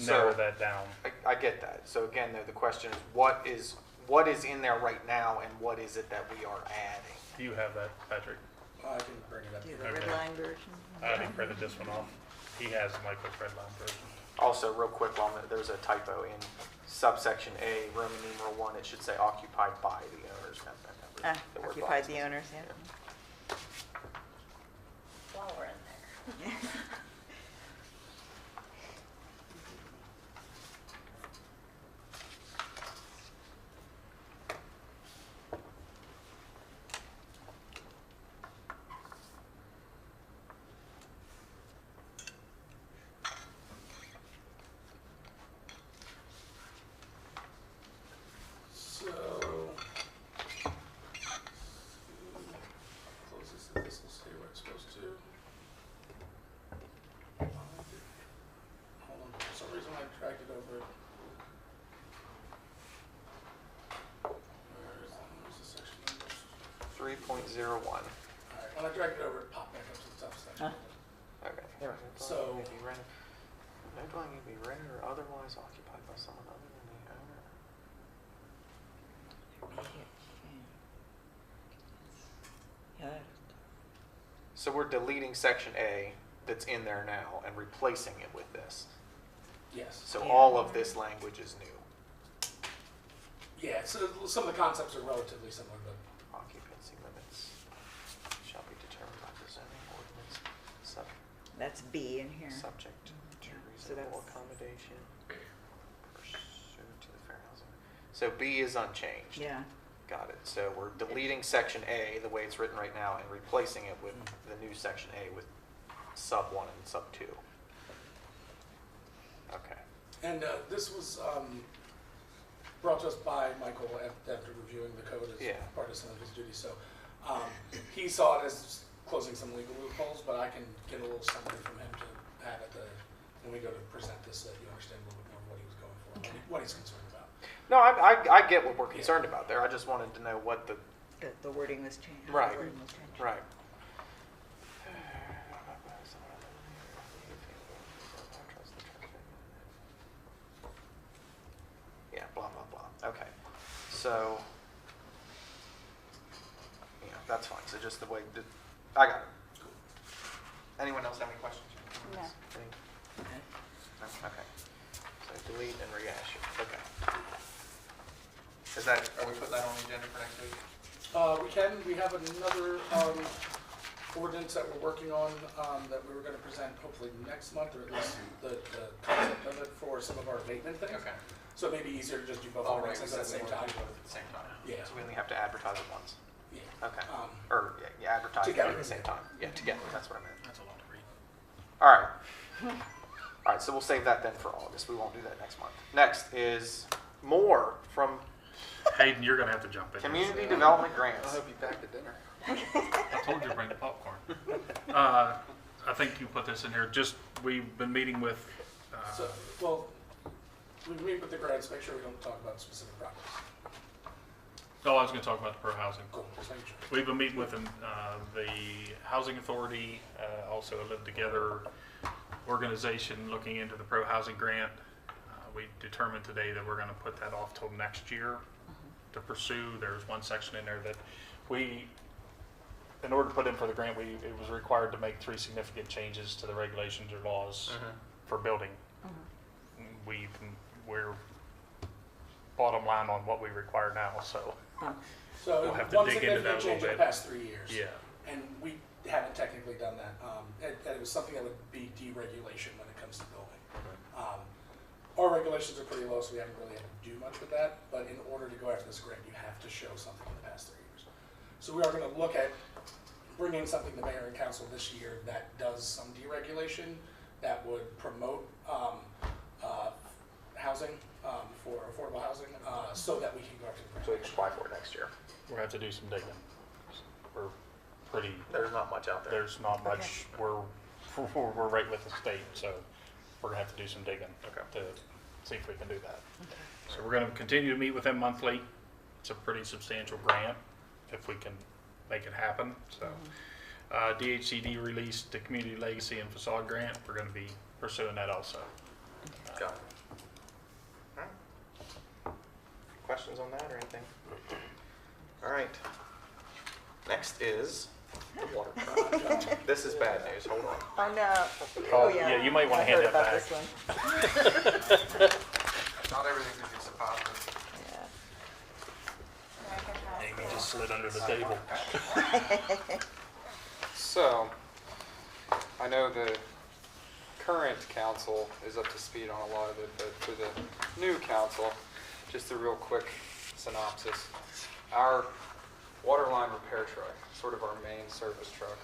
narrow that down. I get that. So again, though, the question is what is in there right now, and what is it that we are adding? Do you have that, Patrick? I can bring it up. Do you have a red line version? I haven't printed this one off. He has Michael's red line version. Also, real quick, there's a typo in subsection A, Roman numeral 1. It should say occupied by the owners. Occupied the owners, yeah. While we're in there. Close this and this will stay where it's supposed to. 3.01. All right, when I drag it over, it popped back up to the top section. Okay. So- No dwelling may be rented or otherwise occupied by someone other than the owner. Yeah. So we're deleting section A that's in there now and replacing it with this. Yes. So all of this language is new. Yeah, so some of the concepts are relatively similar, but Occupancy limits shall be determined by the zoning ordinance That's B in here. subject to So reasonable that's- accommodation pursuant to the Fair Housing. So B is unchanged. Yeah. Got it. So we're deleting section A, the way it's written right now, and replacing it with the new section A with sub 1 and sub 2. Okay. And this was brought to us by Michael after reviewing the code as Yeah. part of some of his duties. So he saw it as closing some legal loopholes, but I can get a little summary from him to have at the when we go to present this so that you understand a little bit more what he was going for, what he's concerned about. No, I get what we're concerned about there. I just wanted to know what the The wording was changed. Right. The wording was changed. right. Yeah, blah, blah, blah. Okay. So, yeah, that's fine. So just the way, I got it. Anyone else have any questions? No. Any- No? Okay. So delete and rehash it. Okay. Is that, are we putting that on the agenda for next week? We have another ordinance that we're working on that we were going to present hopefully next month, or at least the concept of it for some of our abatement things. Okay. So it may be easier to just do both Oh, right, ordinances we at the said same we time. wanted to do both at the same time. Yeah. So we only have to advertise it once. Yeah. Okay. Um, Or, yeah, advertise it together. at the same time. Yeah, together, that's what I meant. That's a lot to read. All right. All right, so we'll save that then for August. We won't do that next month. Next is more from Hayden, you're gonna have to jump in. Community Development Grants. I hope you packed a dinner. I told you to bring the popcorn. I think you put this in here, just, we've been meeting with, So, well, we meet with the grants, make sure we don't talk about specific projects. I was gonna talk about the pro housing. Cool, just making sure. We've been meeting with them, the Housing Authority, also a Live Together organization looking into the pro housing grant. We determined today that we're gonna put that off till next year to pursue. There's one section in there that we, in order to put in for the grant, it was required to make 3 significant changes to the regulations or laws for building. We're bottom line on what we require now, so So we'll have to one dig into that significant a little change in the bit. past 3 years. Yeah. And we haven't technically done that. It was something that would be deregulation when it comes to building. Our regulations are pretty low, so we haven't really had to do much with that. But in order to go after this grant, you have to show something in the past 3 years. So we are going to look at bringing something to mayor and council this year that does some deregulation that would promote housing for affordable housing, so that we can go after the grant. So we can apply for it next year. We'll have to do some digging. We're pretty, There's not much out there. there's not much, we're right with the state, so we're gonna have to do some digging to see if we can do that. So we're gonna continue to meet with them monthly. It's a pretty substantial grant, if we can make it happen, so. DHCD released the Community Legacy and Facade Grant. We're gonna be pursuing that also. Got it. Questions on that or anything? All right. Next is the water project. This is bad news. Hold on. I know. Oh, yeah, you might wanna I hand heard that about back. this one. Not everything can be so positive. Yeah. Amy just slid under the table. So, I know the current council is up to speed on a lot of it, but for the new council, just a real quick synopsis. Our water line repair truck, sort of our main service truck,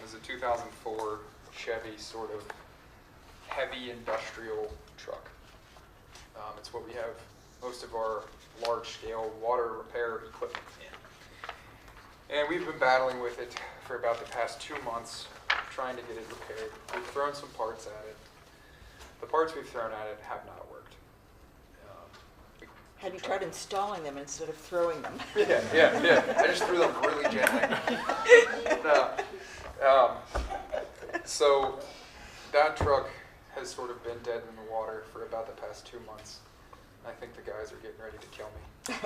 is a 2004 Chevy sort of heavy industrial truck. It's what we have most of our large-scale water repair equipment in. And we've been battling with it for about the past 2 months, trying to get it repaired. We've thrown some parts at it. The parts we've thrown at it have not worked. Have you tried installing them instead of throwing them? Yeah. I just threw them really gently. So that truck has sort of been dead in the water for about the past 2 months. I think the guys are getting ready to kill me.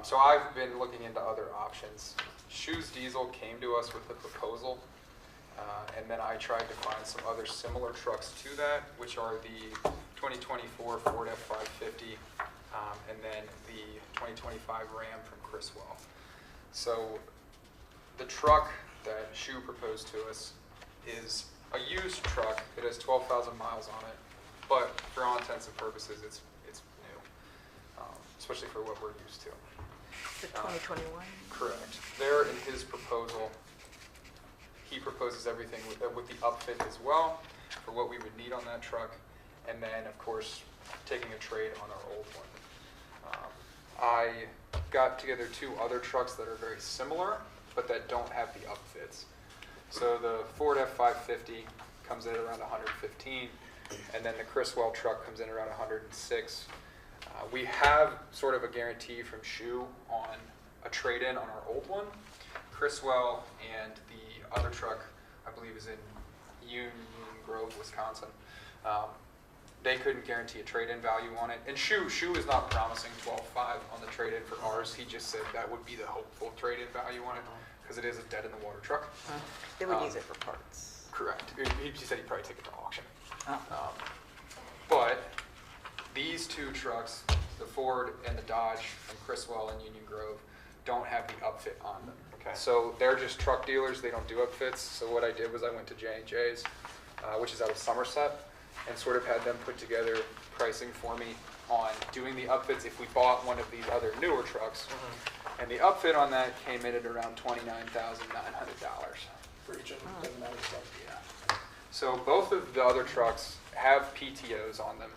So I've been looking into other options. Shoes Diesel came to us with a proposal, and then I tried to find some other similar trucks to that, which are the 2024 Ford F550, and then the 2025 Ram from Criswell. So the truck that Shoe proposed to us is a used truck. It has 12,000 miles on it, but for all intents and purposes, it's new, especially for what we're used to. The 2021? Correct. There in his proposal, he proposes everything with the upfit as well for what we would need on that truck, and then of course taking a trade on our old one. I got together 2 other trucks that are very similar, but that don't have the upfits. So the Ford F550 comes in around 115, and then the Criswell truck comes in around 106. We have sort of a guarantee from Shoe on a trade-in on our old one. Criswell and the other truck, I believe, is in Union Grove, Wisconsin. They couldn't guarantee a trade-in value on it. And Shoe is not promising 12.5 on the trade-in for ours. He just said that would be the hopeful trade-in value on it, because it is a dead-in-the-water truck. They would use it for parts. Correct. He said he'd probably take it to auction. Oh. But these 2 trucks, the Ford and the Dodge from Criswell and Union Grove, don't have the upfit on them. Okay. So they're just truck dealers. They don't do upfits. So what I did was I went to J&J's, which is out of Somerset, and sort of had them put together pricing for me on doing the upfits if we bought one of these other newer trucks. And the upfit on that came in at around $29,900. For each of them, doesn't matter. Yeah. So both of the other trucks have PTOs on them,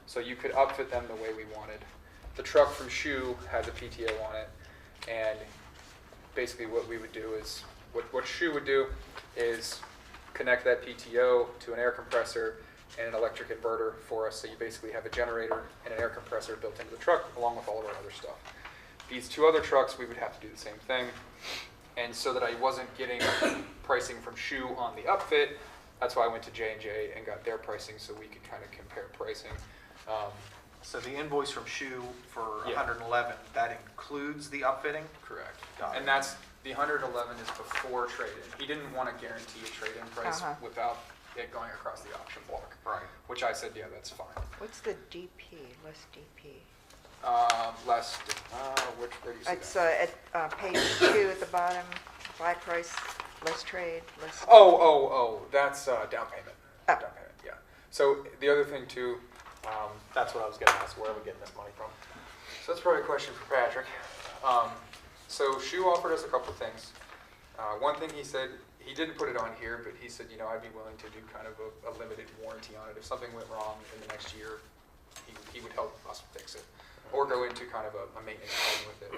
so you could upfit them the way we wanted. The truck from Shoe has a PTO on it, and basically what we would do is, what Shoe would do is connect that PTO to an air compressor and an electric inverter for us, so you basically have a generator and an air compressor built into the truck along with all of our other stuff. These 2 other trucks, we would have to do the same thing. And so that I wasn't getting pricing from Shoe on the upfit, that's why I went to J&J and got their pricing so we could kind of compare pricing. So the invoice from Shoe for Yeah. 111, that includes the upfitting? Correct. Got it. And that's, the 111 is before trade-in. He didn't want to guarantee a trade-in price without it going across the auction block. Right. Which I said, yeah, that's fine. What's the DP, less DP? Where do you see It's that? at page 2 at the bottom, buy price, less trade, less. That's down payment. Down payment, yeah. So the other thing too, That's what I was going to ask. Where are we getting this money from? so that's probably a question for Patrick. So Shoe offered us a couple things. One thing he said, he didn't put it on here, but he said, I'd be willing to do kind of a limited warranty on it. If something went wrong in the next year, he would help us fix it, or go into kind of a maintenance plan with it.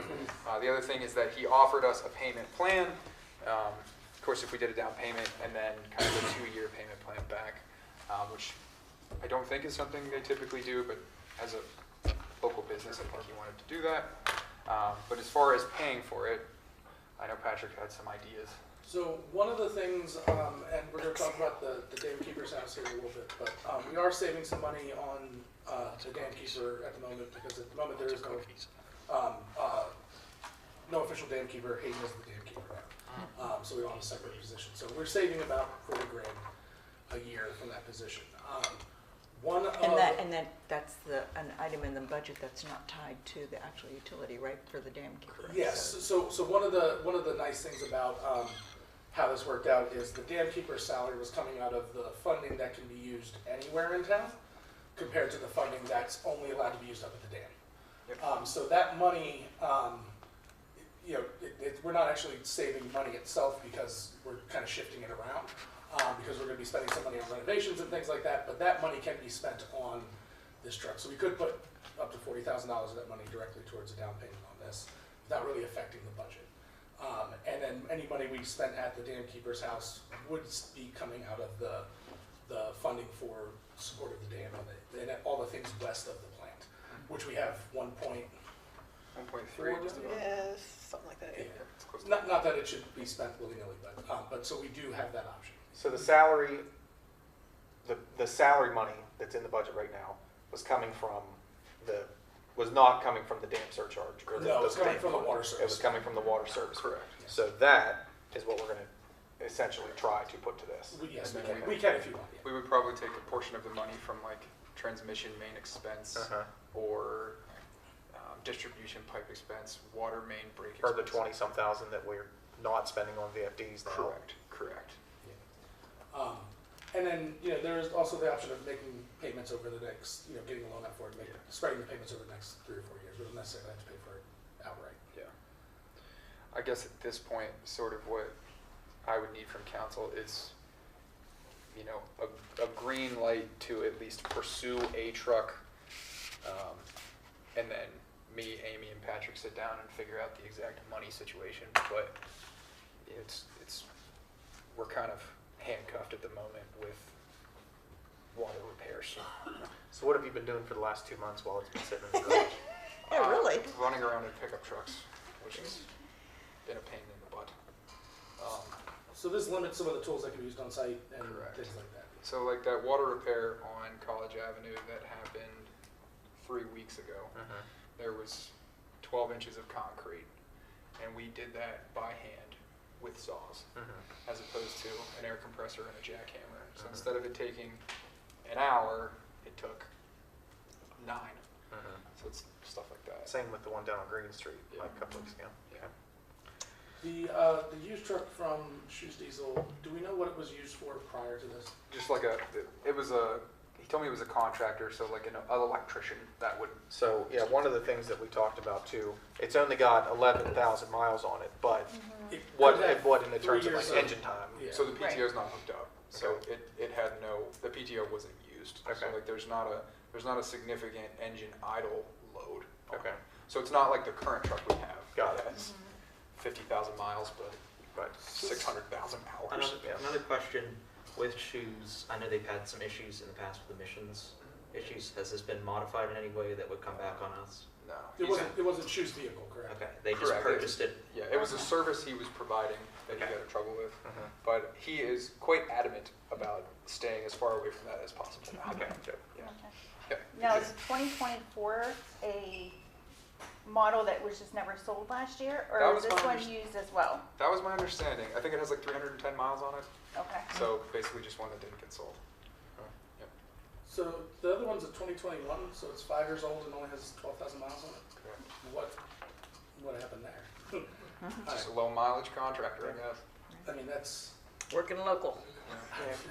The other thing is that he offered us a payment plan. Of course, if we did a down payment and then kind of a 2-year payment plan back, which I don't think is something they typically do, but as a local business, I think he wanted to do that. But as far as paying for it, I know Patrick had some ideas. So one of the things, and we're going to talk about the Dam Keeper's house here in a little bit, but we are saving some money on the Dam Keeper at the moment, because at the moment there is no official Dam Keeper. Hayden is the Dam Keeper now. So we don't have a separate position. So we're saving about $40,000 a year from that position. That's an item in the budget that's not tied to the actual utility, right, for the Dam Keeper? Yes. So one of the nice things about how this worked out is the Dam Keeper's salary was coming out of the funding that can be used anywhere in town, compared to the funding that's only allowed to be used up at the dam. So that money, we're not actually saving money itself, because we're kind of shifting it around, because we're going to be spending some money on renovations and things like that, but that money can be spent on this truck. So we could put up to $40,000 of that money directly towards a down payment on this, without really affecting the budget. And then any money we spent at the Dam Keeper's house would be coming out of the funding for support of the dam and all the things west of the plant. which we have 1.3. 1.3, just about. Yes, something like that. Yeah. It's close to Not that it should be spent willy-nilly, but so we do have that option. So the salary, the salary money that's in the budget right now was not coming from the dam surcharge. Or No, it's coming dam from the fund. water It service. was coming from the water service. Correct. So that is what we're gonna essentially try to put to this. Yes, And we then can, we can if you want. Yeah. We would probably take a portion of the money from like transmission main expense or distribution pipe expense, water main break Or expense. the 20-some thousand that we're not spending on VFDs now. Correct. And then, there is also the option of making payments over the next, getting a loan out for it, spreading the payments over the next 3 or 4 years. We don't necessarily have to pay for it outright. Yeah. I guess at this point, sort of what I would need from council is, a green light to at least pursue a truck, and then me, Amy, and Patrick sit down and figure out the exact money situation. But we're kind of handcuffed at the moment with water repairs. So what have you been doing for the last 2 months while it's been sitting in the garage? Yeah, really. Running around in pickup trucks, which has been a pain in the butt. So this limits some of the tools that can be used on site and Correct. things like that. So like that water repair on College Avenue that happened 3 weeks ago, there was 12 inches of concrete, and we did that by hand with saws, as opposed to an air compressor and a jackhammer. So instead of it taking an hour, it took 9. So it's stuff like that. Same with the one down on Green Street, like a couple weeks ago. Yeah. The used truck from Shoes Diesel, do we know what it was used for prior to this? Just like he told me it was a contractor, so like an electrician that would. So, yeah, one of the things that we talked about too, it's only got 11,000 miles on it, but It what could have in the 3 terms of like years engine time? Yeah. So the PTO is not hooked up. So it had the PTO wasn't used. So Okay. like there's not a significant engine idle load. on Okay. it. So it's not like the current truck we have. Got it. Has 50,000 miles, but 600,000 hours. Another question with Shoes, I know they've had some issues in the past with emissions issues. Has this been modified in any way that would come back on us? No. It wasn't Shoes vehicle, correct? Okay, they just Correct. purchased it. Yeah, it was a service he was providing that he Okay. got in trouble with. But he is quite adamant about staying as far away from that as possible. Okay. Yeah. Now, is 2024 a model that was just never sold last year, That or was is this my one used as well? That was my understanding. I think it has like 310 miles on it. Okay. So basically just one that didn't get sold. So the other one's a 2021, so it's 5 years old and only has 12,000 miles on it. Correct. What happened there? Just a low mileage contractor, I guess. I mean, that's. Working local.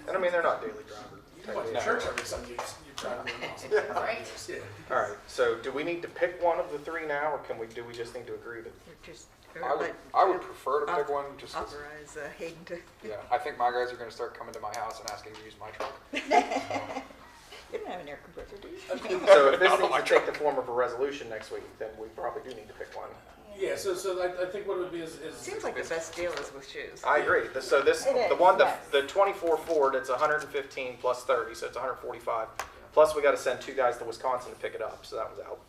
And I mean, they're not daily drivers. You went to church every Sunday, you try to be awesome. Right. Yeah. All right, so do we need to pick one of the 3 now, or do we just need to agree to? I would prefer to pick one just 'cause- Authorize Hayden to. yeah, I think my guys are going to start coming to my house and asking to use my truck. You don't have an air compressor, do you? So if this needs to take the form of a resolution next week, then we probably do need to pick one. Yeah, so I think what it would be is. Seems like the best deal is with Shoes. I agree. So this, It the is, one, yes. the 24 Ford, it's 115 plus 30, so it's 145. Plus we got to send 2 guys to Wisconsin to pick it up, so that was out.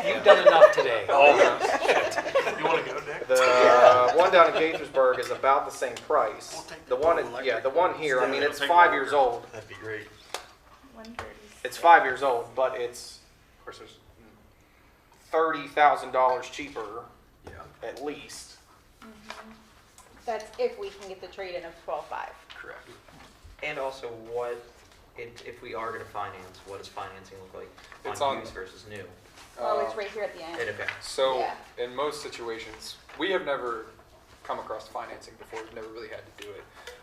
You've done enough today. You want to go, Nick? The one down in Gaithersburg is about the same price. The one, the one here, I mean, it's 5 years old. That'd be great. 130. It's 5 years old, but it's Of course, there's $30,000 cheaper, at least. That's if we can get the trade-in of 12.5. correct. And also, if we are going to finance, what does financing look like It's on on- used versus new? Oh, it's right here at the end. Okay. So Yeah. in most situations, we have never come across financing before. We've never really had to do it.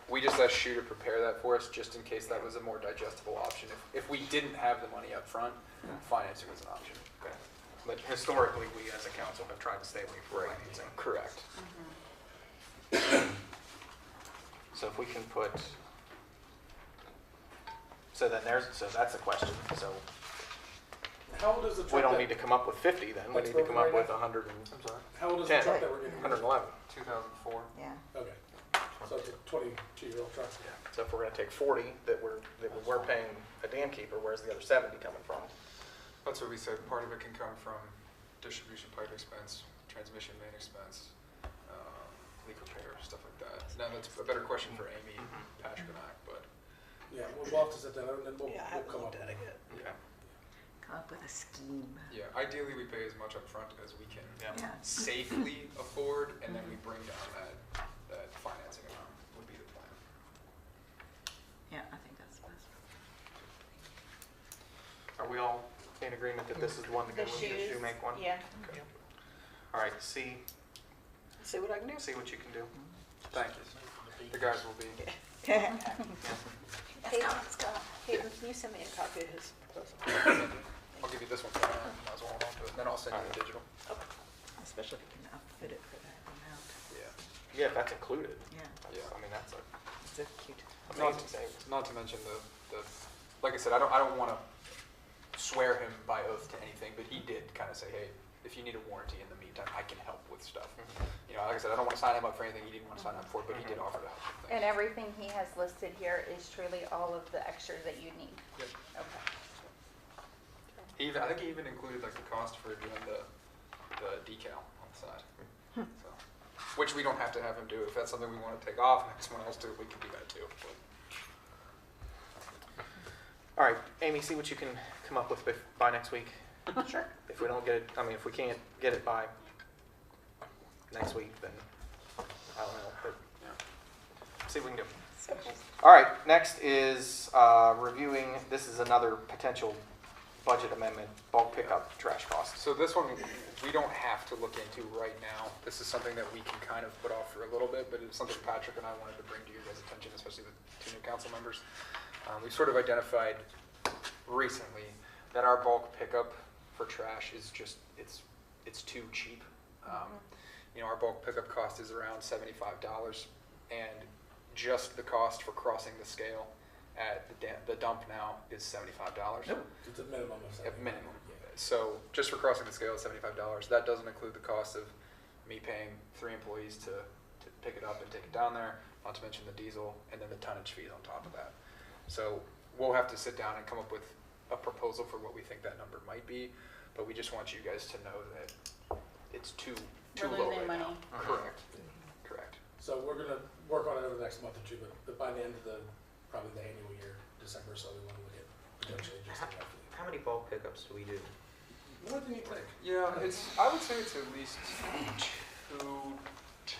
We just asked Shu to prepare that for us, just in case that was a more digestible option. If we didn't have the money up front, financing was an option. Okay. But historically, we as a council have tried to stay away from financing. Correct. So if we can put, so that's a question. So How old is the truck? we don't that- need to come up with 50 then. We That's need to come up broken right with now? 100 and, I'm sorry. How old is the truck that we're getting? 111. 2004. Yeah. Okay. So it's a 22-year-old truck. So if we're gonna take 40 that we're paying a dam keeper, where's the other 70 coming from? That's what we said. Part of it can come from distribution pipe expense, transmission main expense, leak repair, stuff like that. Now, that's a better question for Amy, Patrick, and I, but. Yeah, we'll have to sit down and then we'll come up with it. Yeah. Come up with a scheme. Yeah, ideally we pay as much upfront as we can Yeah. safely afford, and then we bring down that financing amount would be the plan. Yeah, I think that's best. Are we all in agreement that this is the one to go The with, the shoes, shoe make one? yeah. Okay. All right, see See what I can do. what you can do. Thank you. The guys will be. Hayden, Hayden, can you send me a copy of his proposal? I'll give you this one, so I might as well hold on to it, and then I'll send you the digital. Especially if you can outfit it for that amount. Yeah, if that's included. Yeah. Yeah. I mean, that's a It's a cute. amazing savings. Not to mention the like I said, I don't want to swear him by oath to anything, but he did kind of say, hey, if you need a warranty in the meantime, I can help with stuff. You know, like I said, I don't want to sign him up for anything he didn't want to sign up for, but he did offer to help with things. And everything he has listed here is truly all of the extras that you need. Yep. Okay. I think he even included like the cost for doing the decal on the side. So, which we don't have to have him do. If that's something we want to take off and have someone else do, we can do that too. But. All right, Amy, see what you can come up with by next week. Sure. If we don't get it, I mean, if we can't get it by next week, then I don't know, but see what we can do. All right, next is reviewing, this is another potential budget amendment, bulk pickup trash costs. So this one, we don't have to look into right now. This is something that we can kind of put off for a little bit, but it's something Patrick and I wanted to bring to your guys' attention, especially the two new council members. We've sort of identified recently that our bulk pickup for trash is just, it's too cheap. You know, our bulk pickup cost is around $75, and just the cost for crossing the scale at the dump now is $75. It's a minimum of A 70. minimum. So just for crossing the scale is $75. That doesn't include the cost of me paying 3 employees to pick it up and take it down there, not to mention the diesel, and then the tonnage fees on top of that. So we'll have to sit down and come up with a proposal for what we think that number might be, but we just want you guys to know that it's too We're low losing right money. now. Correct. Correct. So we're gonna work on it over the next month or two, but by the end of probably the annual year, December, so we want to look at potentially just like How many bulk pickups do we do? more than you think. Yeah, I would say it's at least 2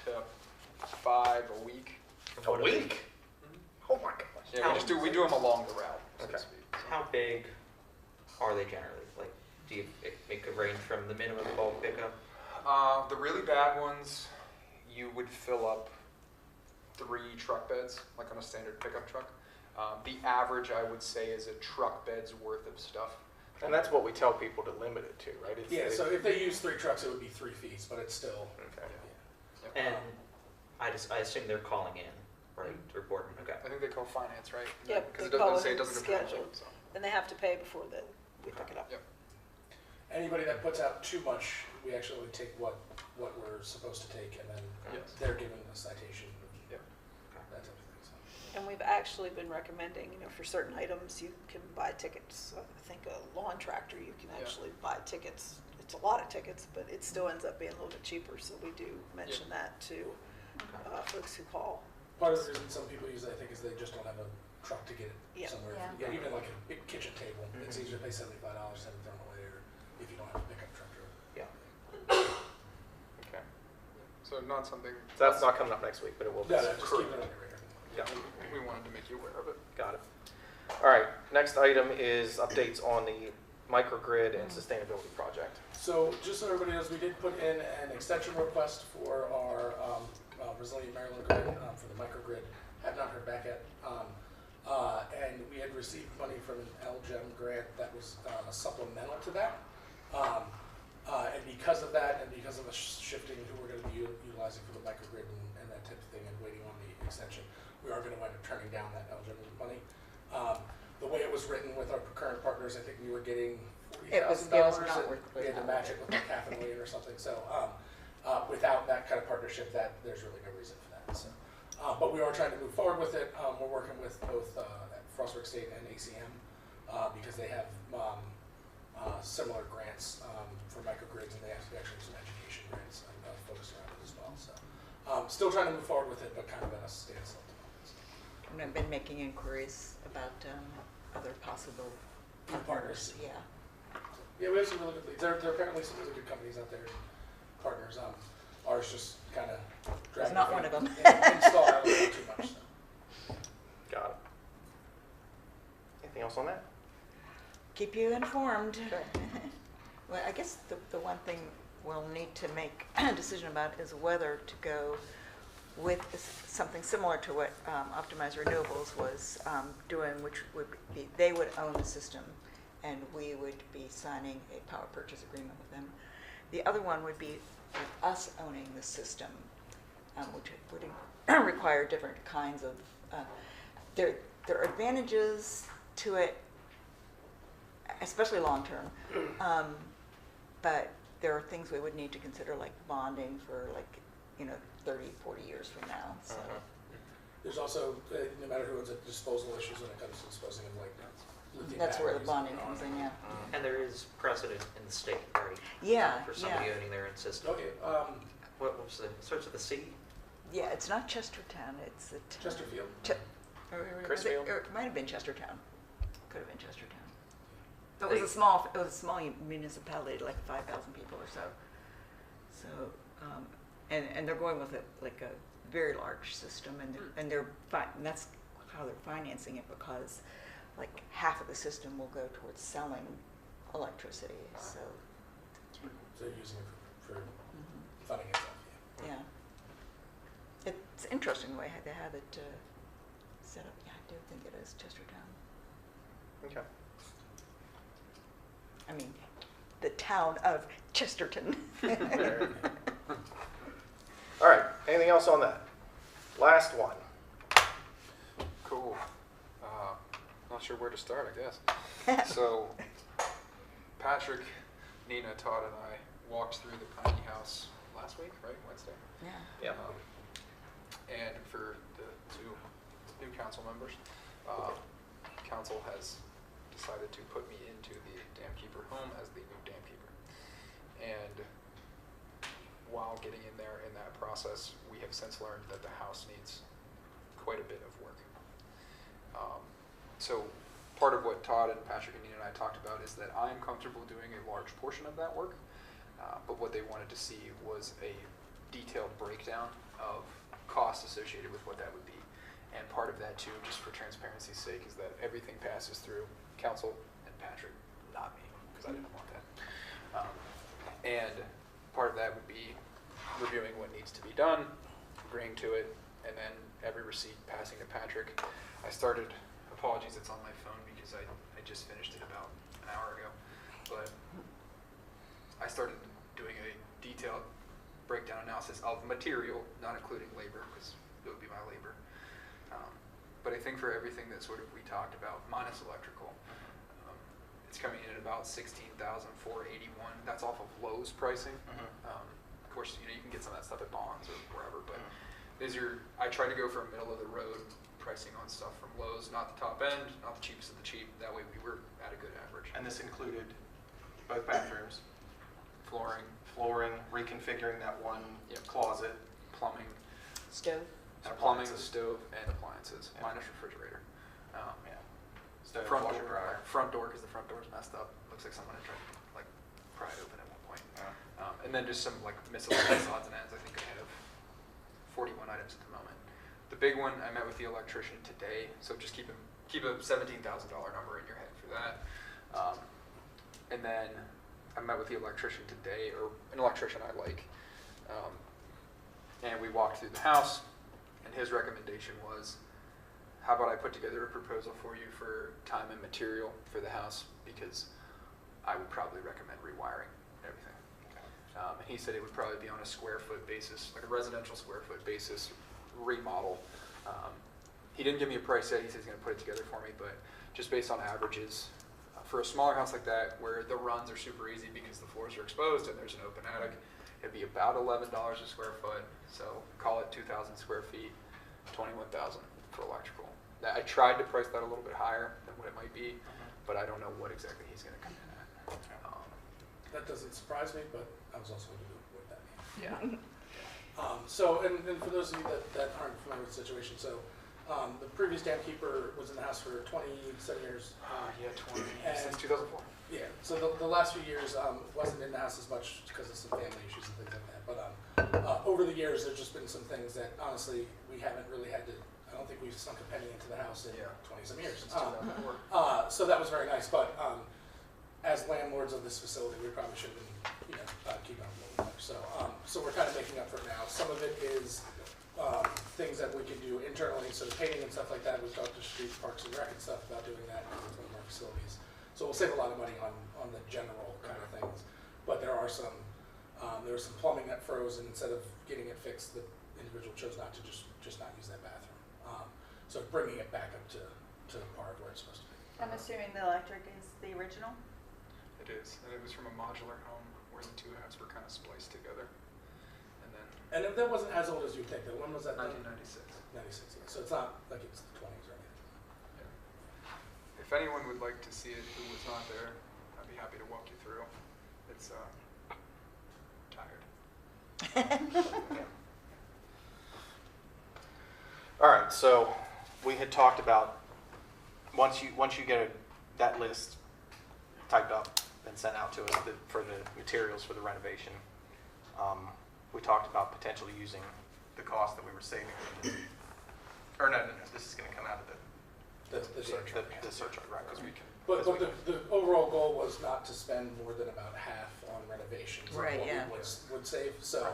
to 5 a week. A week? Oh my gosh. Yeah, we do them along the route, so to Okay. speak. How big are they generally? Like, do you, it could range from the minimum bulk pickup? The really bad ones, you would fill up 3 truck beds, like on a standard pickup truck. The average, I would say, is a truck bed's worth of stuff. And that's what we tell people to limit it to, right? Yeah, so if they use 3 trucks, it would be 3 fees, but it's still. Okay. And I assume they're calling in, right, reporting, okay. I think they call finance, right? Yep, Because they it call doesn't say it it doesn't control. scheduled. So. And they have to pay before we pick it up. Yep. Anybody that puts out too much, we actually only take what we're supposed to take, and then Yes. they're given a citation. Yep. That type of thing. So. And we've actually been recommending, for certain items, you can buy tickets. I think a lawn tractor, you can actually buy tickets. It's a lot of tickets, but it still ends up being a little bit cheaper, so we do mention that to folks who call. Part of the reason some people use it, I think, is they just don't have a truck to get it Yeah. somewhere. Yeah. Yeah, even like a big kitchen table, it's easier to pay $75 than throw it away, or if you don't have a pickup truck. Okay. So not something. So that's not coming up next week, but it will be. No, just keep it on your radar. Yeah. We wanted to make you aware of it. Got it. All right, next item is updates on the microgrid and sustainability project. So just so everybody knows, we did put in an extension request for our Resilient Maryland grid, for the microgrid. Have not heard back yet. And we had received money from an LGEM grant that was supplemental to that. And because of that, and because of us shifting who we're going to be utilizing for the microgrid and that type of thing, and waiting on the extension, we are going to wind up turning down that LGEM money. The way it was written with our current partners, I think we were getting $40,000. It was not worth We had to match it with like half a million or something. So without that kind of partnership, there's really no reason for that. So But we are trying to move forward with it. We're working with both Frostburg State and ACM because they have similar grants for microgrids, and they have actually some education grants focused around it as well. So still trying to move forward with it, but kind of at a standstill. And I've been making inquiries about other possible partners. Yeah. Yeah, we have some really good leads. There are apparently some really good companies out there, partners. Ours just kind of It's not one of them. Install out too much. So. Got it. Anything else on that? Keep you informed. Well, I guess the one thing we'll need to make a decision about is whether to go with something similar to what Optimize Renewables was doing, which would be, they would own the system and we would be signing a power purchase agreement with them. The other one would be with us owning the system, which would require different kinds of, there are advantages to it, especially long-term, but there are things we would need to consider, like bonding for 30, 40 years from now. So. There's also, no matter who owns it, disposal issues when it comes to disposing of lithium That's where the batteries bonding and comes in, yeah. And there is precedent in the state, right? Yeah, For somebody yeah. owning their own system. Okay. What was the, starts with the C? Yeah, it's not Chestertown, it's a Chesterfield. Chrisfield? It might have been Chestertown. Could have been Chestertown. It was a small municipality, like 5,000 people or so. So, and they're going with a very large system, and they're and that's how they're financing it, because like half of the system will go towards selling electricity. So they're using it for funding itself. Yeah. It's interesting the way they have it set up. Yeah, I do think it is Chestertown. Okay. I mean, the town of Chesterton. All right, anything else on that? Last one. Cool. Not sure where to start, I guess. So, Patrick, Nina, Todd, and I walked through the tiny house last week, right? Wednesday? Yeah. Yep. And for the two new council members, council has decided to put me into the Dam Keeper home as the new Dam Keeper. And while getting in there in that process, we have since learned that the house needs quite a bit of work. So part of what Todd and Patrick and Nina and I talked about is that I'm comfortable doing a large portion of that work, but what they wanted to see was a detailed breakdown of costs associated with what that would be. And part of that too, just for transparency's sake, is that everything passes through council and Patrick, not me, because I didn't want that. And part of that would be reviewing what needs to be done, agreeing to it, and then every receipt passing to Patrick. Apologies, it's on my phone because I just finished it about an hour ago, but I started doing a detailed breakdown analysis of material, not including labor, because it would be my labor. But I think for everything that sort of we talked about, minus electrical, it's coming in at about $16,481. That's off of Lowe's pricing. Of course, you can get some of that stuff at Bonds or wherever, but I try to go for a middle of the road pricing on stuff from Lowe's, not the top end, not the cheapest of the cheap. That way we were at a good average. And this included both bathrooms, Flooring, reconfiguring that one closet, plumbing, Stove. plumbing, stove, and appliances, minus refrigerator. Stove, Front washer, dryer. front door, because the front door's messed up. Looks like someone had tried to pry it open at one point. And then just some miscellaneous odds and ends. I think I have 41 items at the moment. The big one, I met with the electrician today, so just keep a $17,000 number in your head for that. And then I met with the electrician today, or an electrician I like, and we walked through the house, and his recommendation was, how about I put together a proposal for you for time and material for the house, because I would probably recommend rewiring everything. And he said it would probably be on a square foot basis, like a residential square foot basis remodel. He didn't give me a price yet. He said he's going to put it together for me, but just based on averages, for a smaller house like that where the runs are super easy because the floors are exposed and there's an open attic, it'd be about $11 a square foot. So call it 2,000 square feet. $21,000 for electrical. Now, I tried to price that a little bit higher than what it might be, but I don't know what exactly he's going to come in at. That doesn't surprise me, but I was also going to do with that. Yeah. So, and for those of you that aren't familiar with the situation, so the previous dam keeper was in the house for 27 years. Yeah, 20 and- since 2004. Yeah, so the last few years wasn't in the house as much because of some family issues and things like that. But over the years, there's just been some things that honestly we haven't really had to. I don't think we've sunk a penny into the house in 20-some years. So that was very nice. But as landlords of this facility, we probably should have been, keeping up a little more. So we're kind of making up for it now. Some of it is things that we can do internally, so the painting and stuff like that. We've talked to Street Parks and Rec and stuff about doing that with one of our facilities. So we'll save a lot of money on the general kind of things. But there was some plumbing that froze, and instead of getting it fixed, the individual chose not to just not use that bathroom. So bringing it back up to par of where it's supposed to be. I'm assuming the electric is the original? It is, and it was from a modular home where the two halves were kind of spliced together. And if that wasn't as old as you think, then when was that? 1996. 96, yeah. So it's not like it's the 20s or anything. If anyone would like to see it who was not there, I'd be happy to walk you through. It's tired. All right, so we had talked about once you get that list typed up and sent out to us for the materials for the renovation, we talked about potentially using the cost that we were saving. Or no, this is going to come out of the surcharge, right? Because we can. But the overall goal was not to spend more than about half on renovations. Right, of yeah. what we would save. So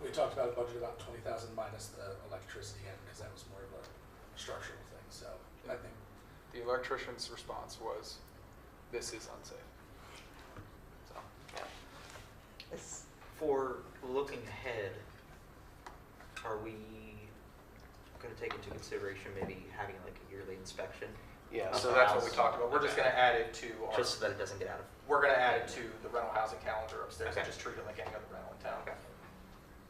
we talked about a budget about 20,000 minus the electricity end, because that was more of a structural thing. So I think The electrician's response was, "This is unsafe." So, yeah. For looking ahead, are we going to take into consideration maybe having like a yearly inspection? Yeah, of so the that's what house? we talked about. We're just going to add it to our. Just so that it doesn't get out of. We're going to add it to the rental housing calendar upstairs and Okay. just treat it like any other rental in town.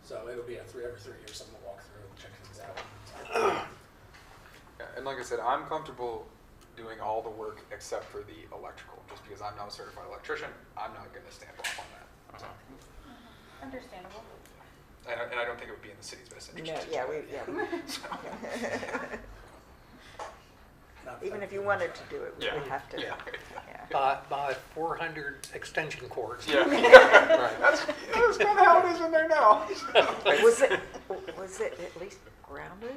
so. It'll be every 3 years. Someone will walk through and check things out. Yeah, and like I said, I'm comfortable doing all the work except for the electrical, just because I'm not a certified electrician. I'm not going to stamp off on that. So, Understandable. and I don't think it would be in the city's best interest. No, to yeah, do we, that. yeah. Even if you wanted to do it, we would have to. Yeah. Buy 400 extension cords. Yeah, right. That's kind of how it is in there now. Was it at least grounded?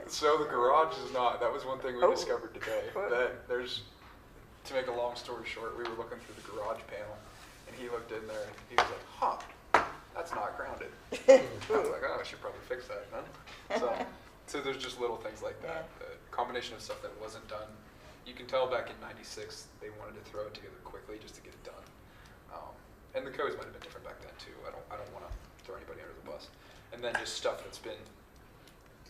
So the garage is not. That was one thing we Oh. discovered today. That there's, to make a long story short, we were looking through the garage panel, and he looked in there, and he was like, "Huh, that's not grounded." I was like, "Oh, I should probably fix that then." So there's just little things like that. The combination of stuff that wasn't done. You can tell back in '96 they wanted to throw it together quickly just to get it done. And the codes might have been different back then too. I don't want to throw anybody under the bus. And then just stuff that's been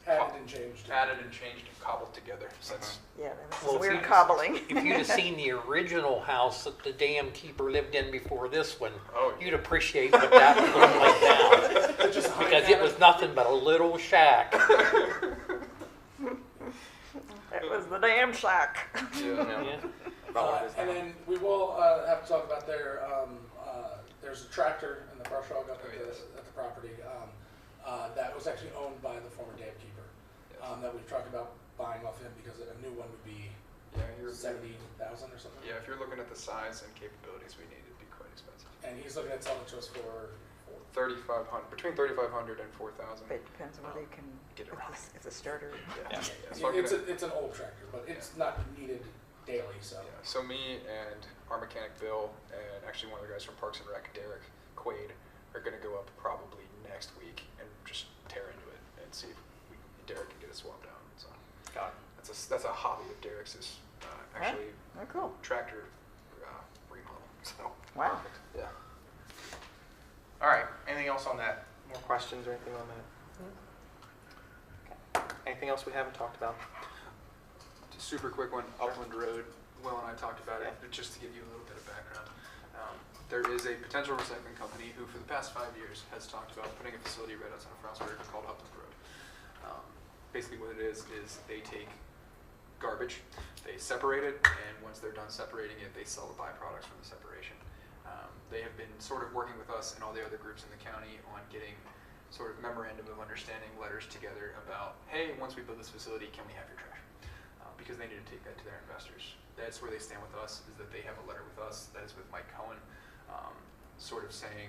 Added and changed. and cobbled together since. Yeah, there was Well, some if weird you- cobbling. If you'd have seen the original house that the dam keeper lived in before this one, you'd appreciate what that would look like now. Because it was nothing but a little shack. It was the damn shack. Yeah. And then we will have to talk about there's a tractor and the brush hog up at the property that was actually owned by the former dam keeper that we've talked about buying off him because a new one would be 70,000 or something. Yeah, if you're looking at the size and capabilities we need, it'd be quite expensive. And he's looking at selling it to us for 3,500, between 3,500 and 4,000. But it depends on whether you can get it running. if the starter. Yeah. So It's an old tractor, but it's not needed daily. So So me and our mechanic Bill and actually one of the guys from Parks and Rec, Derek Quaid, are going to go up probably next week and just tear into it and see if Derek can get it swapped out. So that's a hobby of Derek's is actually cool. tractor remodel. So Wow. Yeah. All right. Anything else on that? More questions or anything on that? Anything else we haven't talked about? Just super quick one, Upland Road. Will and I talked about it, but just to give you a little bit of background. There is a potential recycling company who, for the past 5 years, has talked about putting a facility right outside of Frostburg called Upland Road. Basically what it is they take garbage, they separate it, and once they're done separating it, they sell the byproducts from the separation. They have been sort of working with us and all the other groups in the county on getting sort of memorandum of understanding letters together about, hey, once we build this facility, can we have your trash? Because they need to take that to their investors. That's where they stand with us, is that they have a letter with us, that is with Mike Cohen, sort of saying,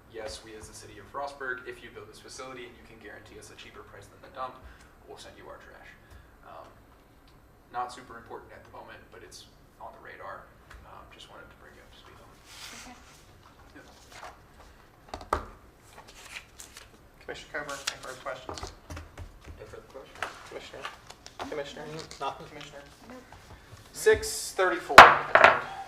yes, we as the city of Frostburg, if you build this facility and you can guarantee us a cheaper price than the dump, we'll send you our trash. Not super important at the moment, but it's on the radar. Just wanted to bring you up to speed on it. Okay. Commissioner Coburn, any further questions? No further questions? Commissioner? Commissioner? Nothing, Commissioner? Nope. 6:34.